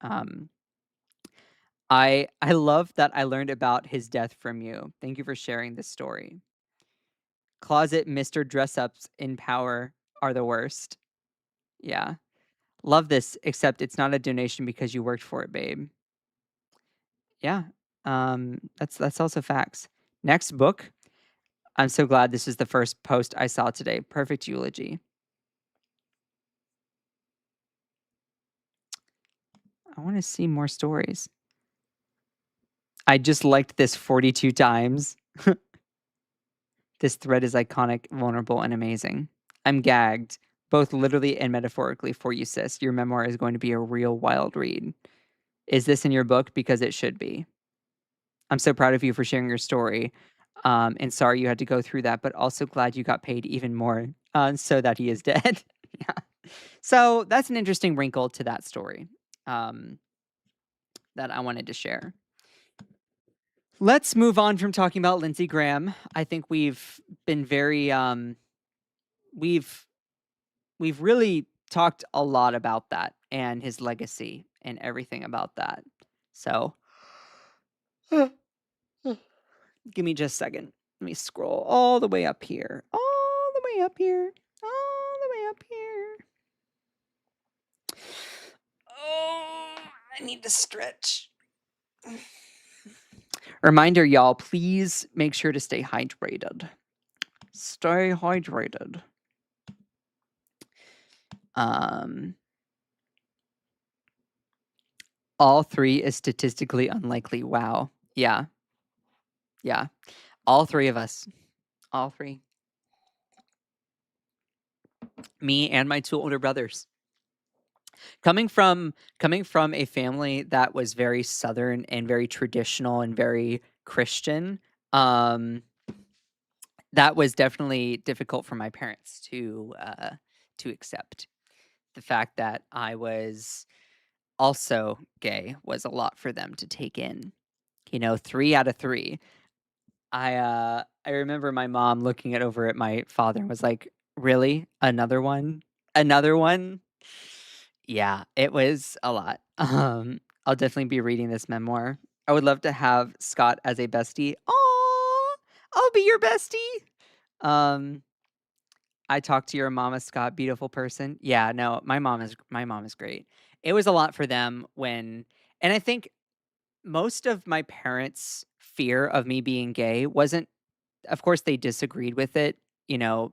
Um, I love that I learned about his death from you. Thank you for sharing this story. Closet Mr. Dress Ups in power are the worst. Yeah. Love this, except it's not a donation because you worked for it, babe. Yeah. That's also facts. Next book. I'm so glad this is the first post I saw today. Perfect eulogy. I want to see more stories. I just liked this 42 times. This thread is iconic, vulnerable, and amazing. I'm gagged, both literally and metaphorically, for you, sis. Your memoir is going to be a real wild read. Is this in your book? Because it should be. I'm so proud of you for sharing your story. And sorry you had to go through that, but also glad you got paid even more so that he is dead. Yeah. So that's an interesting wrinkle to that story that I wanted to share. Let's move on from talking about Lindsey Graham. I think we've been very we've really talked a lot about that and his legacy and everything about that. So give me just a second. Let me scroll all the way up here. All the way up here. All the way up here. Oh, I need to stretch. Reminder, y'all, please make sure to stay hydrated. Stay hydrated. All 3 is statistically unlikely. Wow. Yeah. Yeah. All 3 of us. All 3. Me and my 2 older brothers. Coming from a family that was very Southern and very traditional and very Christian, that was definitely difficult for my parents to accept. The fact that I was also gay was a lot for them to take in. 3 out of 3. I remember my mom looking over at my father and was like, "Really? Another one? Another one?" Yeah, it was a lot. I'll definitely be reading this memoir. I would love to have Scott as a bestie. Oh, I'll be your bestie. Um, I talked to your mama, Scott, beautiful person. Yeah, no, my mom is great. It was a lot for them and I think most of my parents' fear of me being gay wasn't, of course, they disagreed with it,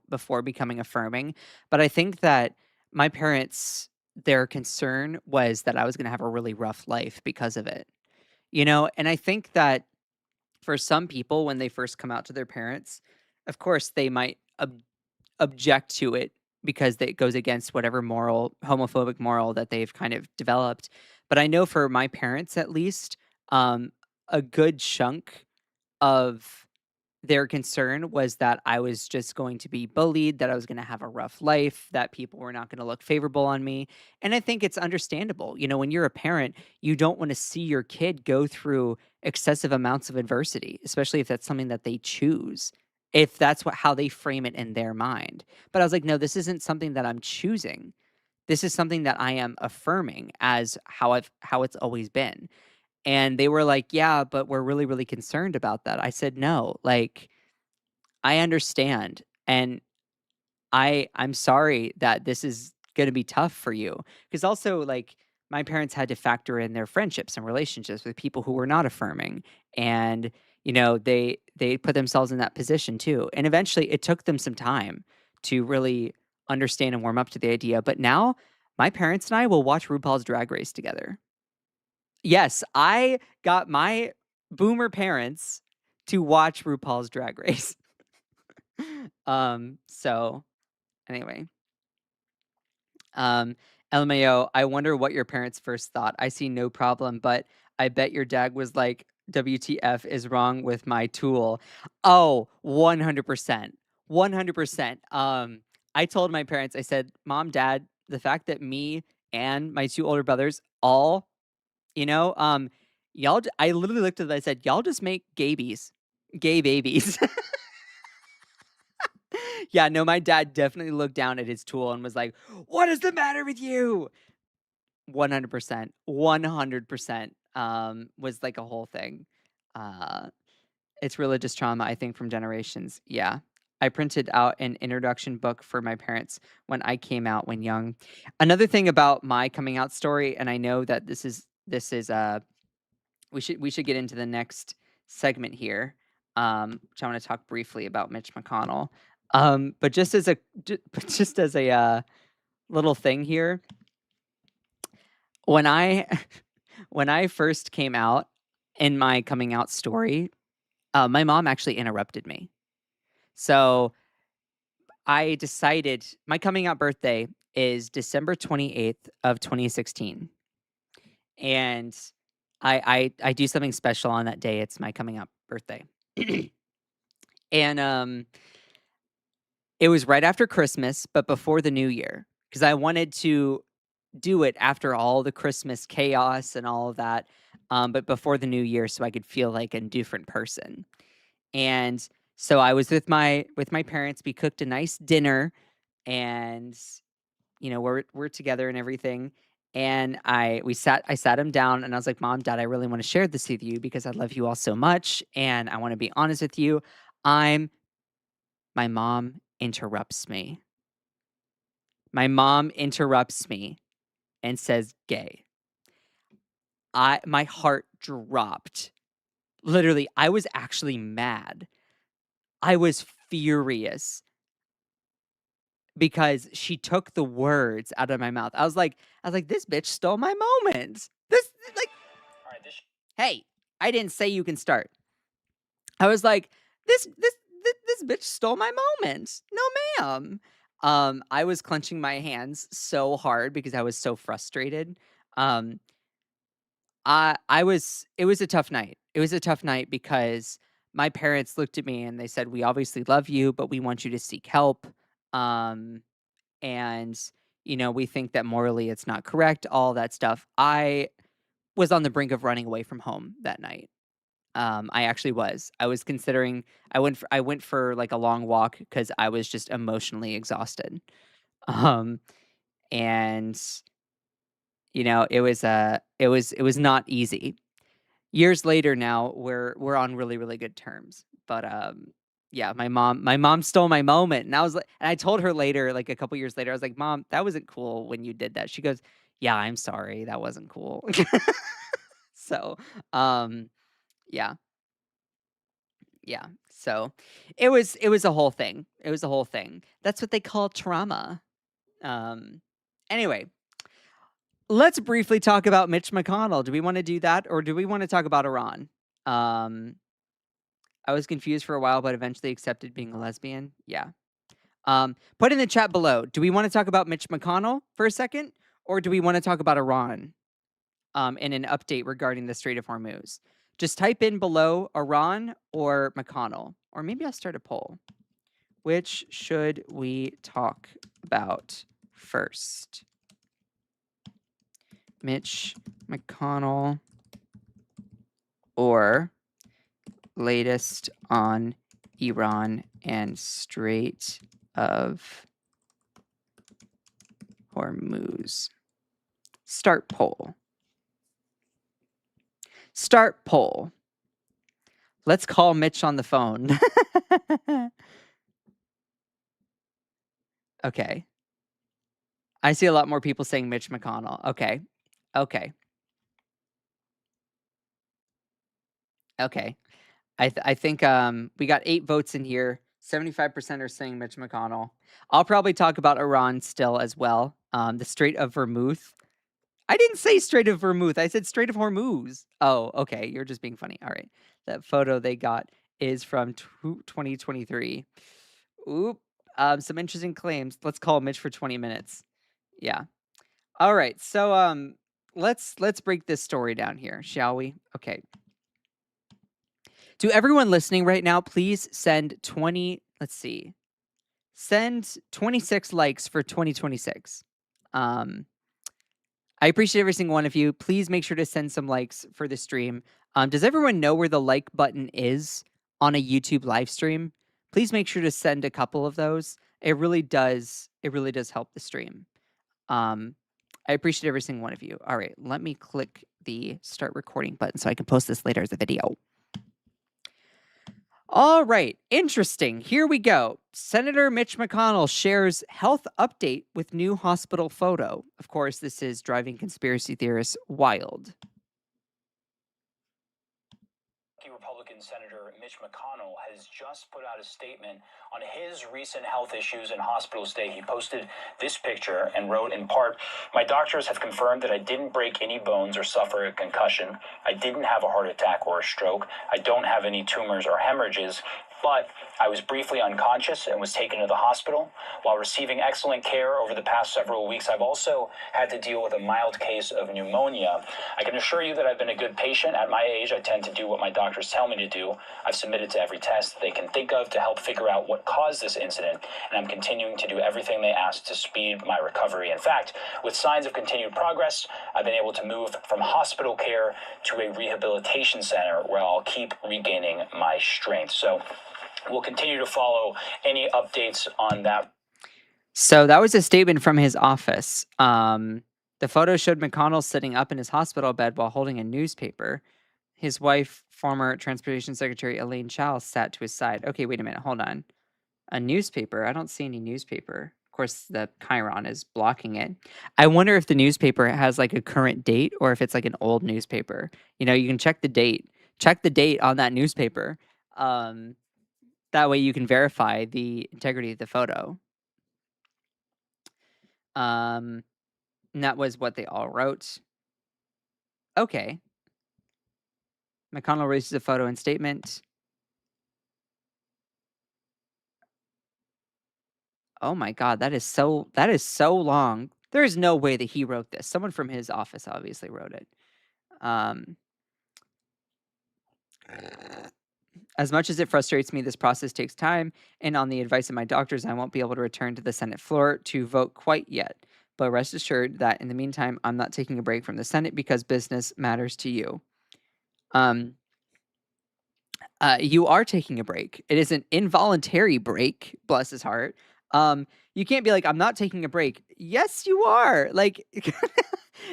before becoming affirming. But I think that my parents, their concern was that I was going to have a really rough life because of it, And I think that for some people, when they first come out to their parents, of course, they might object to it because it goes against whatever homophobic moral that they've kind of developed. But I know for my parents, at least, um, a good chunk of their concern was that I was just going to be bullied, that I was gonna have a rough life, that people were not gonna look favorable on me, and I think it's understandable. You know, when you're a parent, you don't wanna see your kid go through excessive amounts of adversity, especially if that's something that they choose, if that's how they frame it in their mind. But I was like, "No, this isn't something that I'm choosing. This is something that I am affirming as how it's always been." And they were like, "Yeah, but we're really, really concerned about that." I said, "No, like, I understand, and I'm sorry that this is gonna be tough for you." Because also, like, my parents had to factor in their friendships and relationships with people who were not affirming, and, they put themselves in that position too, and eventually, it took them some time to really understand and warm up to the idea, but now, my parents and I will watch RuPaul's Drag Race together. Yes, I got my boomer parents to watch RuPaul's Drag Race. So anyway, um, LMAO, I wonder what your parents first thought. I see no problem, but I bet your dad was like, WTF is wrong with my tool. Oh, 100%. 100%. I told my parents, I said, Mom, Dad, the fact that me and my two older brothers all You know, I literally looked at them, I said, "Y'all just make gay babies." Yeah, no, my dad definitely looked down at his tool and was like, "What is the matter with you?" 100%, 100%, was like a whole thing. Uh, it's religious trauma, I think, from generations. Yeah. I printed out an introduction book for my parents when I came out when young. Another thing about my coming out story, and I know that we should get into the next segment here, which I want to talk briefly about Mitch McConnell. But just as a little thing here, when I when I first came out in my coming out story, my mom actually interrupted me. So I decided my coming out birthday is December 28th of 2016, and I do something special on that day. It's my coming out birthday. And, it was right after Christmas, but before the New Year, because I wanted to do it after all the Christmas chaos and all of that, but before the New Year so I could feel like a different person. And so I was with my parents, we cooked a nice dinner, and, we're together and everything, and I sat him down, and I was like, "Mom, Dad, I really wanna share this with you because I love you all so much, and I wanna be honest with you. I'm" My mom interrupts me. My mom interrupts me and says, "Gay." My heart dropped. Literally, I was actually mad. I was furious because she took the words out of my mouth. I was like, "This bitch stole my moment." Like, All right, this "Hey, I didn't say you can start." I was like, "This bitch stole my moment. No, ma'am." I was clenching my hands so hard because I was so frustrated. Um, I was it was a tough night. It was a tough night because my parents looked at me and they said, "We obviously love you, but we want you to seek help." Um, and we think that morally it's not correct, all that stuff. I was on the brink of running away from home that night. I actually was. I was considering I went for, like, a long walk because I was just emotionally exhausted. Um, and, it was not easy. Years later now, we're on really, really good terms, but, yeah, my mom stole my moment, and I told her later, like, a couple years later, I was like, "Mom, that wasn't cool when you did that." She goes, "Yeah, I'm sorry, that wasn't cool." So, yeah. Yeah. So it was a whole thing. It was a whole thing. That's what they call trauma. Um anyway, let's briefly talk about Mitch McConnell. Do we want to do that or do we want to talk about Iran? Um I was confused for a while but eventually accepted being a lesbian. Yeah. Put in the chat below. Do we want to talk about Mitch McConnell for a second or do we want to talk about Iran? In an update regarding the Strait of Hormuz? just type in below Iran or McConnell, or maybe I'll start a poll. Which should we talk about first? Mitch McConnell or latest on Iran and Strait of Hormuz? Start poll. Start poll. Let's call Mitch on the phone. Okay. I see a lot more people saying Mitch McConnell. Okay. Okay. Okay. I think we got 8 votes in here. 75% are saying Mitch McConnell. I'll probably talk about Iran still as well. The Strait of Hormuz. I didn't say Strait of Hormuz. I said Strait of Hormuz. Oh, okay. You're just being funny. All right. That photo they got is from 2023. Oop. Some interesting claims. Let's call Mitch for 20 minutes. Yeah. All right. So let's break this story down here, shall we? Okay. To everyone listening right now, please send 26 likes for 2026. I appreciate every single one of you. Please make sure to send some likes for the stream. Does everyone know where the like button is on a YouTube live stream? Please make sure to send a couple of those. It really does help the stream. I appreciate every single one of you. All right, let me click the start recording button so I can post this later as a video. All right, interesting. Here we go. Senator Mitch McConnell shares health update with new hospital photo. Of course, this is driving conspiracy theorists wild. Republican Senator Mitch McConnell has just put out a statement on his recent health issues and hospital stay. He posted this picture and wrote in part, "My doctors have confirmed that I didn't break any bones or suffer a concussion. I didn't have a heart attack or a stroke. I don't have any tumors or hemorrhages. But I was briefly unconscious and was taken to the hospital. While receiving excellent care over the past several weeks, I've also had to deal with a mild case of pneumonia. I can assure you that I've been a good patient. At my age, I tend to do what my doctors tell me to do. I've submitted to every test they can think of to help figure out what caused this incident, and I'm continuing to do everything they ask to speed my recovery. In fact, with signs of continued progress, I've been able to move from hospital care to a rehabilitation center where I'll keep regaining my strength." So we'll continue to follow any updates on that. So that was a statement from his office. The photo showed McConnell sitting up in his hospital bed while holding a newspaper. His wife, former Transportation Secretary Elaine Chao, sat to his side. Okay, wait a minute. Hold on. A newspaper? I don't see any newspaper. Of course, the Chiron is blocking it. I wonder if the newspaper has like a current date or if it's like an old newspaper. You know, you can check the date. Check the date on that newspaper. That way you can verify the integrity of the photo. And that was what they all wrote. Okay. McConnell raises a photo and statement. Oh my God, that is so long. There is no way that he wrote this. Someone from his office obviously wrote it. As much as it frustrates me, this process takes time, and on the advice of my doctors, I won't be able to return to the Senate floor to vote quite yet. But rest assured that in the meantime, I'm not taking a break from the Senate because business matters to you. You are taking a break. It is an involuntary break, bless his heart. You can't be like, I'm not taking a break. Yes, you are. Like,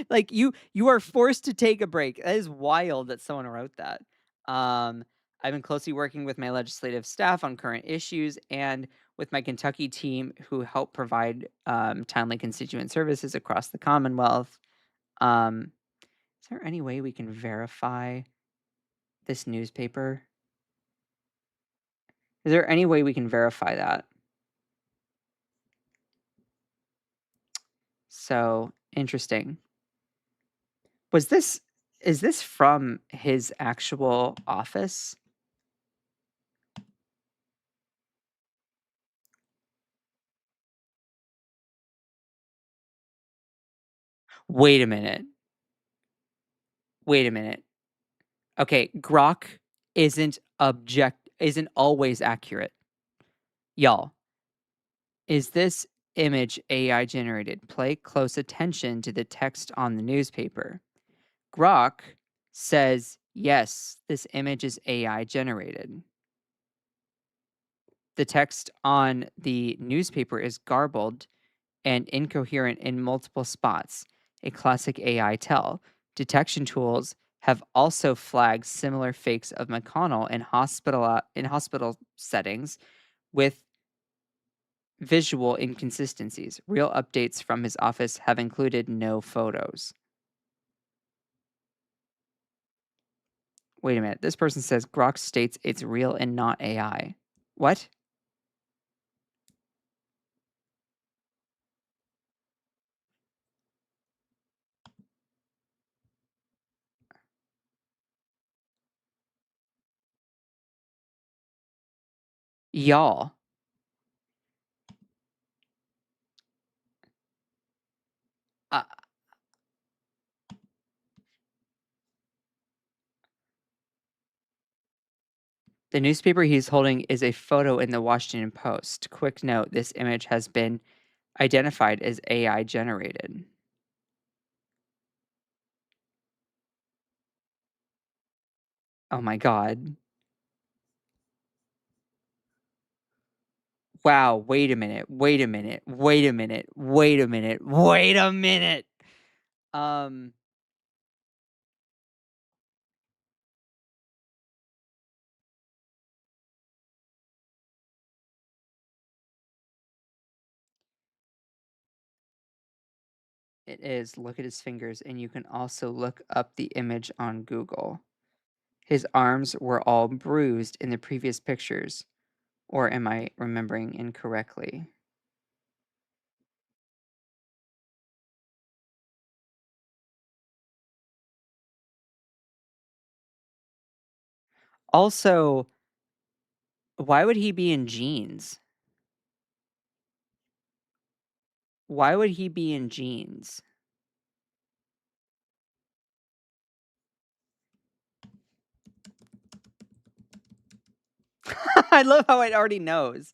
like you are forced to take a break. That is wild that someone wrote that. I've been closely working with my legislative staff on current issues and with my Kentucky team who help provide timely constituent services across the Commonwealth. Is there any way we can verify this newspaper? Is there any way we can verify that? So interesting. Is this from his actual office? Wait a minute. Wait a minute. Okay, Grok isn't always accurate. Y'all, is this image AI generated? Pay close attention to the text on the newspaper. Grok says, yes, this image is AI generated. The text on the newspaper is garbled and incoherent in multiple spots, a classic AI tell. Detection tools have also flagged similar fakes of McConnell in hospital settings with visual inconsistencies. Real updates from his office have included no photos. Wait a minute. This person says Grok states it's real and not AI. What? Y'all. Uh, the newspaper he's holding is a photo in the Washington Post. Quick note, this image has been identified as AI generated. Oh my god. Wow, wait a minute. Wait a minute. Wait a minute. Wait a minute. Wait a minute. Um it is. Look at his fingers, and you can also look up the image on Google. His arms were all bruised in the previous pictures. Or am I remembering incorrectly? Also, why would he be in jeans? Why would he be in jeans? I love how it already knows.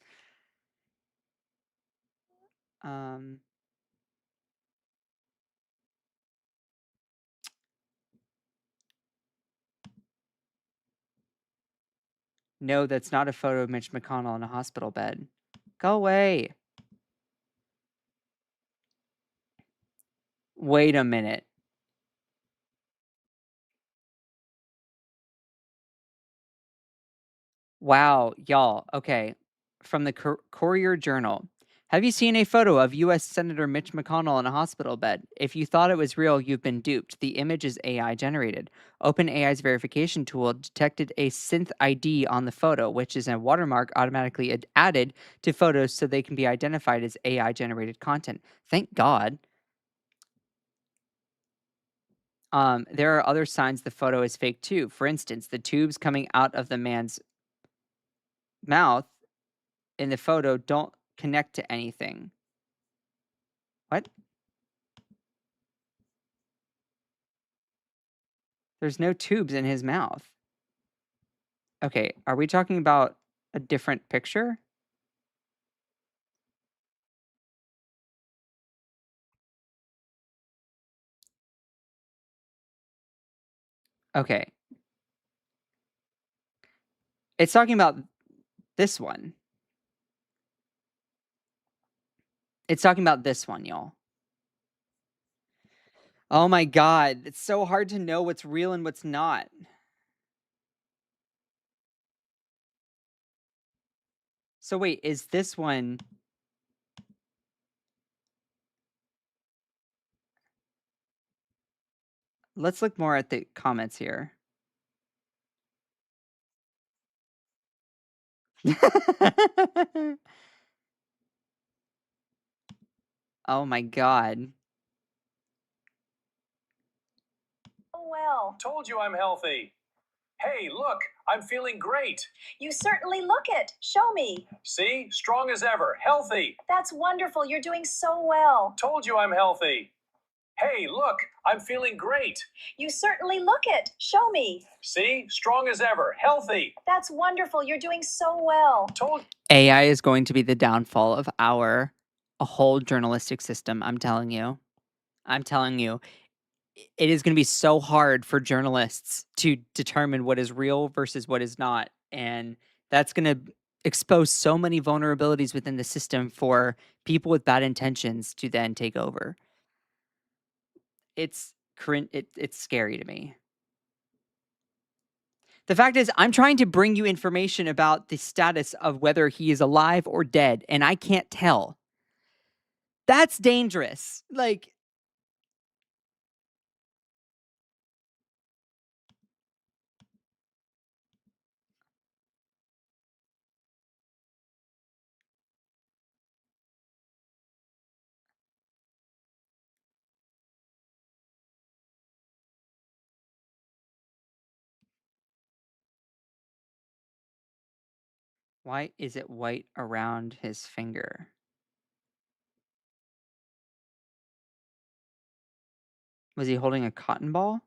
Um, no, that's not a photo of Mitch McConnell in a hospital bed. Go away. Wait a minute. Wow, y'all. Okay. From the Courier Journal. Have you seen a photo of U.S. Senator Mitch McConnell in a hospital bed? If you thought it was real, you've been duped. The image is AI generated. OpenAI's verification tool detected a synth ID on the photo, which is a watermark automatically added to photos so they can be identified as AI generated content. Thank God. There are other signs the photo is fake too. For instance, the tubes coming out of the man's mouth in the photo don't connect to anything. What? There's no tubes in his mouth. Okay, are we talking about a different picture? Okay. It's talking about this one. It's talking about this one, y'all. Oh my god, it's so hard to know what's real and what's not. So wait, is this one... Let's look more at the comments here. Oh my god. Oh, well. Told you I'm healthy. Hey, look, I'm feeling great. You certainly look it. Show me. See? Strong as ever. Healthy. That's wonderful. You're doing so well. Told you I'm healthy. Hey, look, I'm feeling great. You certainly look it. Show me. See? Strong as ever. Healthy. That's wonderful. You're doing so well. Told AI is going to be the downfall of our a whole journalistic system, I'm telling you. I'm telling you. It is gonna be so hard for journalists to determine what is real versus what is not, and that's gonna expose so many vulnerabilities within the system for people with bad intentions to then take over. It's scary to me. The fact is, I'm trying to bring you information about the status of whether he is alive or dead, and I can't tell. That's dangerous. Like, why is it white around his finger? Was he holding a cotton ball?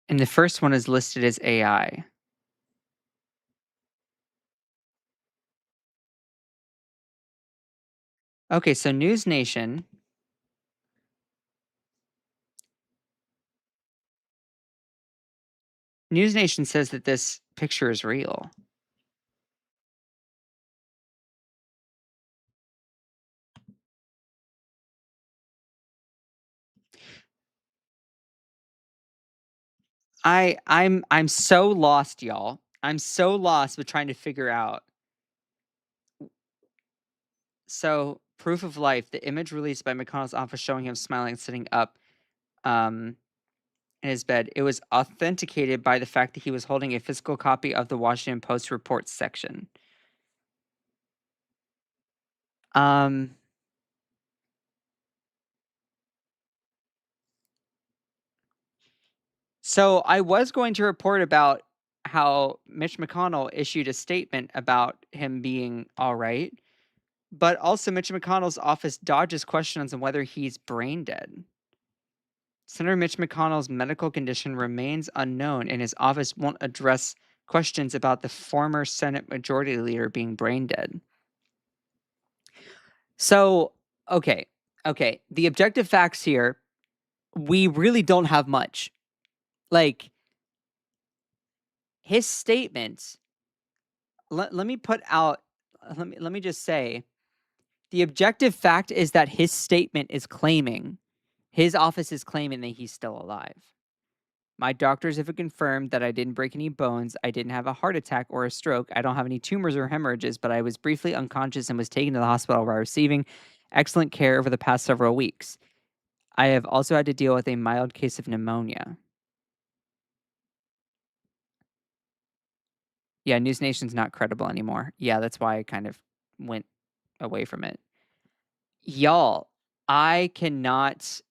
And the first one is listed as AI. Okay, so News Nation. News Nation says that this picture is real. I'm so lost, y'all. I'm so lost with trying to figure out. So, proof of life, the image released by McConnell's office showing him smiling and sitting up in his bed. It was authenticated by the fact that he was holding a physical copy of the Washington Post reports section. Um So I was going to report about how Mitch McConnell issued a statement about him being all right, but also Mitch McConnell's office dodges questions on whether he's brain dead. Senator Mitch McConnell's medical condition remains unknown, and his office won't address questions about the former Senate Majority Leader being brain dead. So, okay. The objective facts here, we really don't have much. Like, his statement, let me put out, let me just say, the objective fact is that his statement is claiming, his office is claiming that he's still alive. My doctors have confirmed that I didn't break any bones. I didn't have a heart attack or a stroke. I don't have any tumors or hemorrhages, but I was briefly unconscious and was taken to the hospital where I was receiving excellent care over the past several weeks. I have also had to deal with a mild case of pneumonia. Yeah, News Nation's not credible anymore. Yeah, that's why I kind of went away from it. Y'all, I cannot.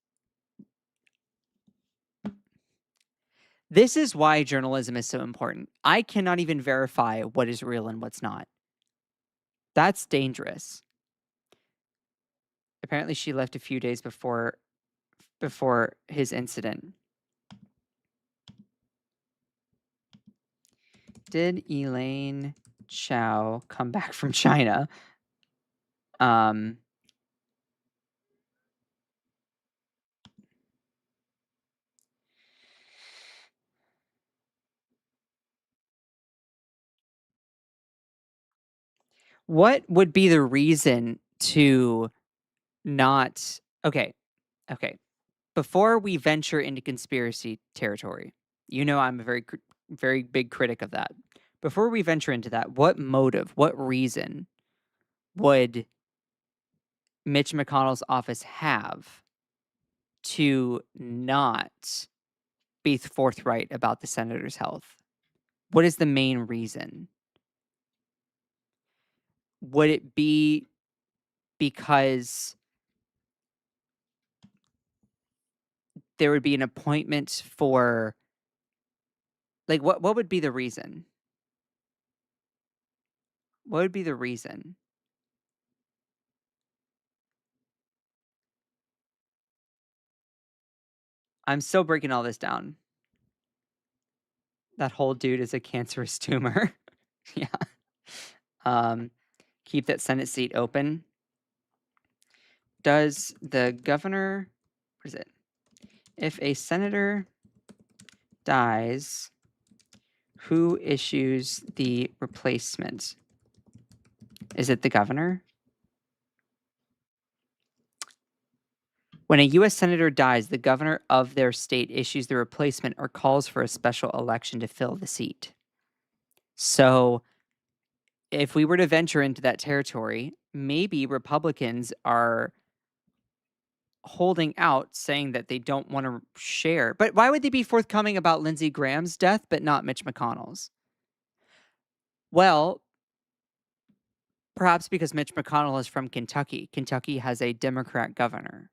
This is why journalism is so important. I cannot even verify what is real and what's not. That's dangerous. Apparently, she left a few days before his incident. Did Elaine Chao come back from China? What would be the reason to not? Okay, Okay. Before we venture into conspiracy territory, I'm a very big critic of that. Before we venture into that, what motive, what reason would Mitch McConnell's office have to not be forthright about the senator's health? What is the main reason? Would it be because there would be an appointment for, like, what would be the reason? What would be the reason? I'm still breaking all this down. That whole dude is a cancerous tumor. Yeah. Um, keep that Senate seat open. Does the governor, what is it? If a senator dies, who issues the replacement? Is it the governor? When a U.S. senator dies, the governor of their state issues the replacement or calls for a special election to fill the seat. So, if we were to venture into that territory, maybe Republicans are holding out saying that they don't want to share. But why would they be forthcoming about Lindsey Graham's death but not Mitch McConnell's? Well, perhaps because Mitch McConnell is from Kentucky. Kentucky has a Democrat governor,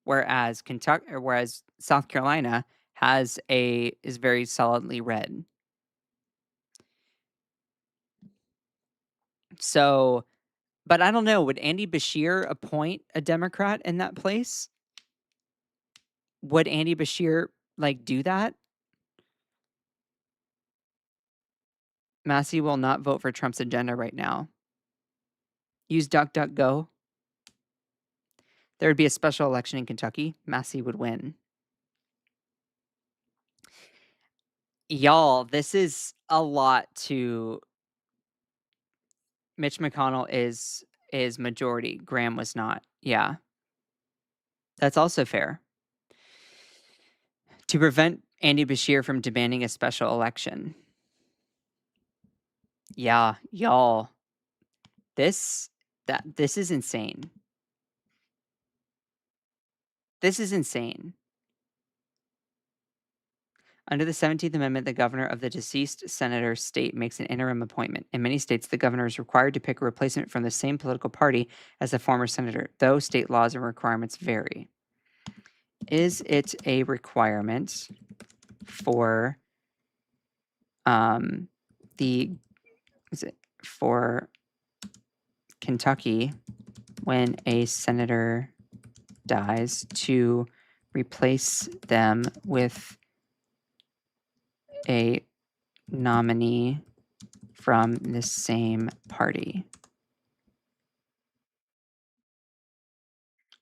whereas South Carolina is very solidly red. So, but I don't know, would Andy Beshear appoint a Democrat in that place? Would Andy Beshear do that? Massey will not vote for Trump's agenda right now. Use DuckDuckGo. There would be a special election in Kentucky. Massey would win. Y'all, this is a lot to. Mitch McConnell is majority. Graham was not. Yeah. That's also fair. To prevent Andy Beshear from demanding a special election. Yeah, y'all. This is insane. This is insane. Under the 17th Amendment, the governor of the deceased senator's state makes an interim appointment. In many states, the governor is required to pick a replacement from the same political party as the former senator, though state laws and requirements vary. Is it a requirement for for Kentucky when a senator dies to replace them with a nominee from the same party?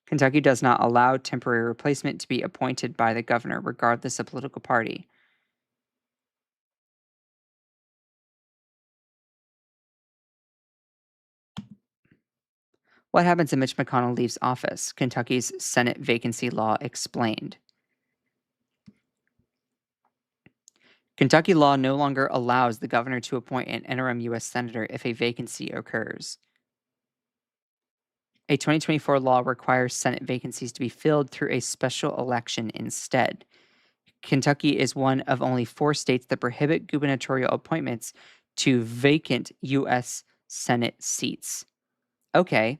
Kentucky does not allow temporary replacement to be appointed by the governor, regardless of political party. What happens if Mitch McConnell leaves office? Kentucky's Senate vacancy law explained. Kentucky law no longer allows the governor to appoint an interim U.S. senator if a vacancy occurs. A 2024 law requires Senate vacancies to be filled through a special election instead. Kentucky is one of only 4 states that prohibit gubernatorial appointments to vacant U.S. Senate seats. Okay.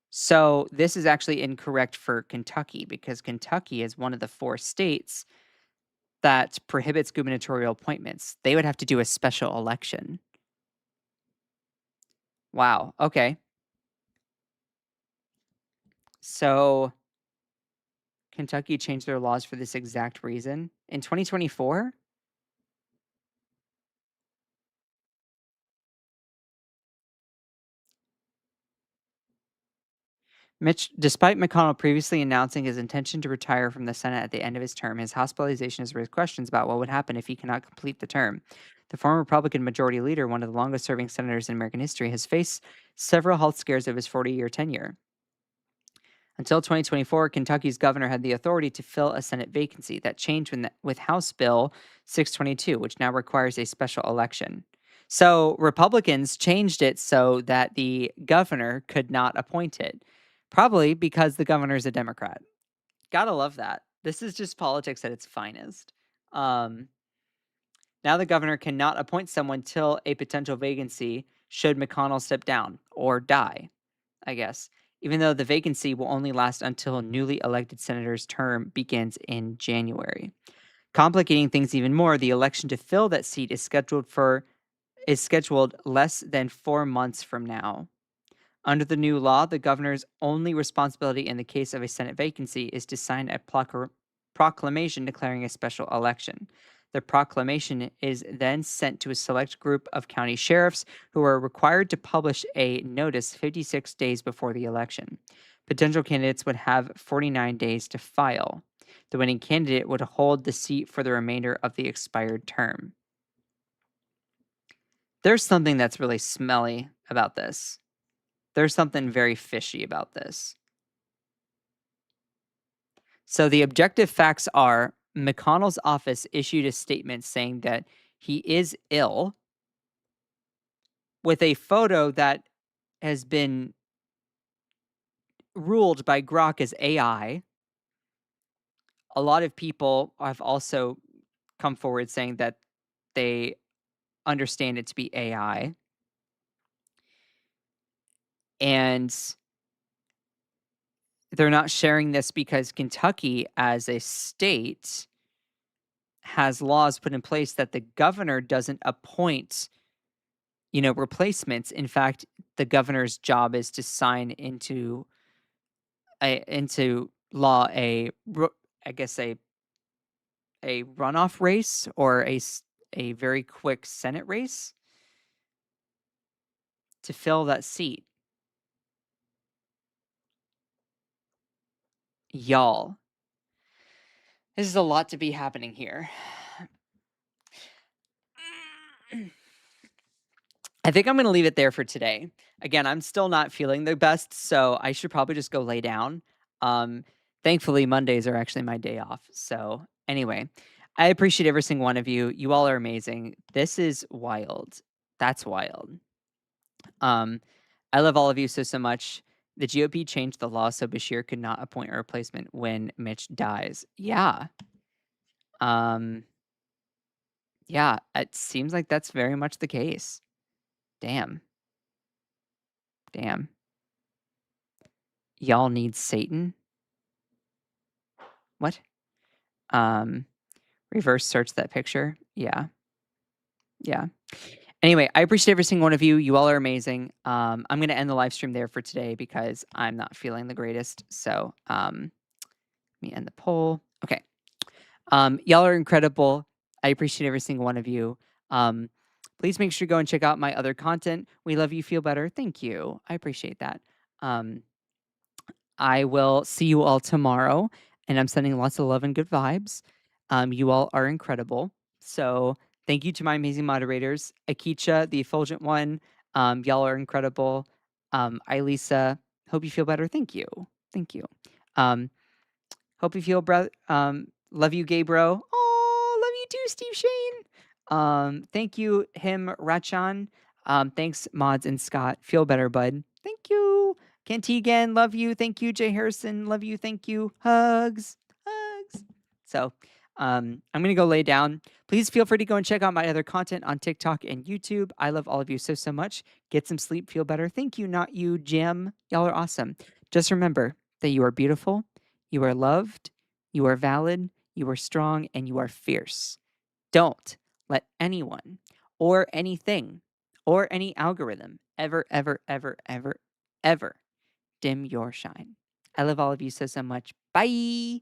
So this is actually incorrect for Kentucky because Kentucky is one of the 4 states that prohibits gubernatorial appointments. They would have to do a special election. Wow. Okay. So Kentucky changed their laws for this exact reason in 2024? Despite McConnell previously announcing his intention to retire from the Senate at the end of his term, his hospitalization has raised questions about what would happen if he cannot complete the term. The former Republican majority leader, one of the longest serving senators in American history, has faced several health scares of his 40-year tenure. Until 2024, Kentucky's governor had the authority to fill a Senate vacancy. That changed with House Bill 622, which now requires a special election. So Republicans changed it so that the governor could not appoint it, probably because the governor's a Democrat. Gotta love that. This is just politics at its finest. Um, Now the governor cannot appoint someone till a potential vacancy should McConnell step down or die, I guess, even though the vacancy will only last until a newly elected senator's term begins in January. Complicating things even more, the election to fill that seat is scheduled less than 4 months from now. Under the new law, the governor's only responsibility in the case of a Senate vacancy is to sign a proclamation declaring a special election. The proclamation is then sent to a select group of county sheriffs who are required to publish a notice 56 days before the election. Potential candidates would have 49 days to file. The winning candidate would hold the seat for the remainder of the expired term. There's something that's really smelly about this. There's something very fishy about this. So the objective facts are McConnell's office issued a statement saying that he is ill with a photo that has been ruled by Grok as AI. A lot of people have also come forward saying that they understand it to be AI. And they're not sharing this because Kentucky, as a state, has laws put in place that the governor doesn't appoint, replacements. In fact, the governor's job is to sign into law I guess a runoff race or a very quick Senate race to fill that seat. Y'all, this is a lot to be happening here. I think I'm going to leave it there for today. Again, I'm still not feeling the best, so I should probably just go lay down. Thankfully, Mondays are actually my day off. So anyway, I appreciate every single one of you. You all are amazing. This is wild. That's wild. I love all of you so much. The GOP changed the law so Bashir could not appoint a replacement when Mitch dies. Yeah. Yeah, it seems like that's very much the case. Damn. Y'all need Satan? What? Reverse search that picture. Yeah. Anyway, I appreciate every single one of you. You all are amazing. I'm going to end the live stream there for today because I'm not feeling the greatest. So, let me end the poll. Okay. Y'all are incredible. I appreciate every single one of you. Please make sure to go and check out my other content. We love you. Feel better. Thank you. I appreciate that. I will see you all tomorrow, and I'm sending lots of love and good vibes. You all are incredible. So thank you to my amazing moderators. Akicha, the effulgent one. Y'all are incredible. Ilisa, hope you feel better. Thank you. Hope you feel love you, gay bro. Oh, love you too, Steve Shane. Thank you, him, Rachan. Thanks, Mods and Scott. Feel better, bud. Thank you. Cantigan, love you. Thank you, Jay Harrison. Love you. Thank you. Hugs. So, I'm gonna go lay down. Please feel free to go and check out my other content on TikTok and YouTube. I love all of you so much. Get some sleep. Feel better. Thank you, not you, Jim. Y'all are awesome. Just remember that you are beautiful. You are loved, you are valid, you are strong, and you are fierce. Don't let anyone or anything or any algorithm ever dim your shine. I love all of you so much. Bye.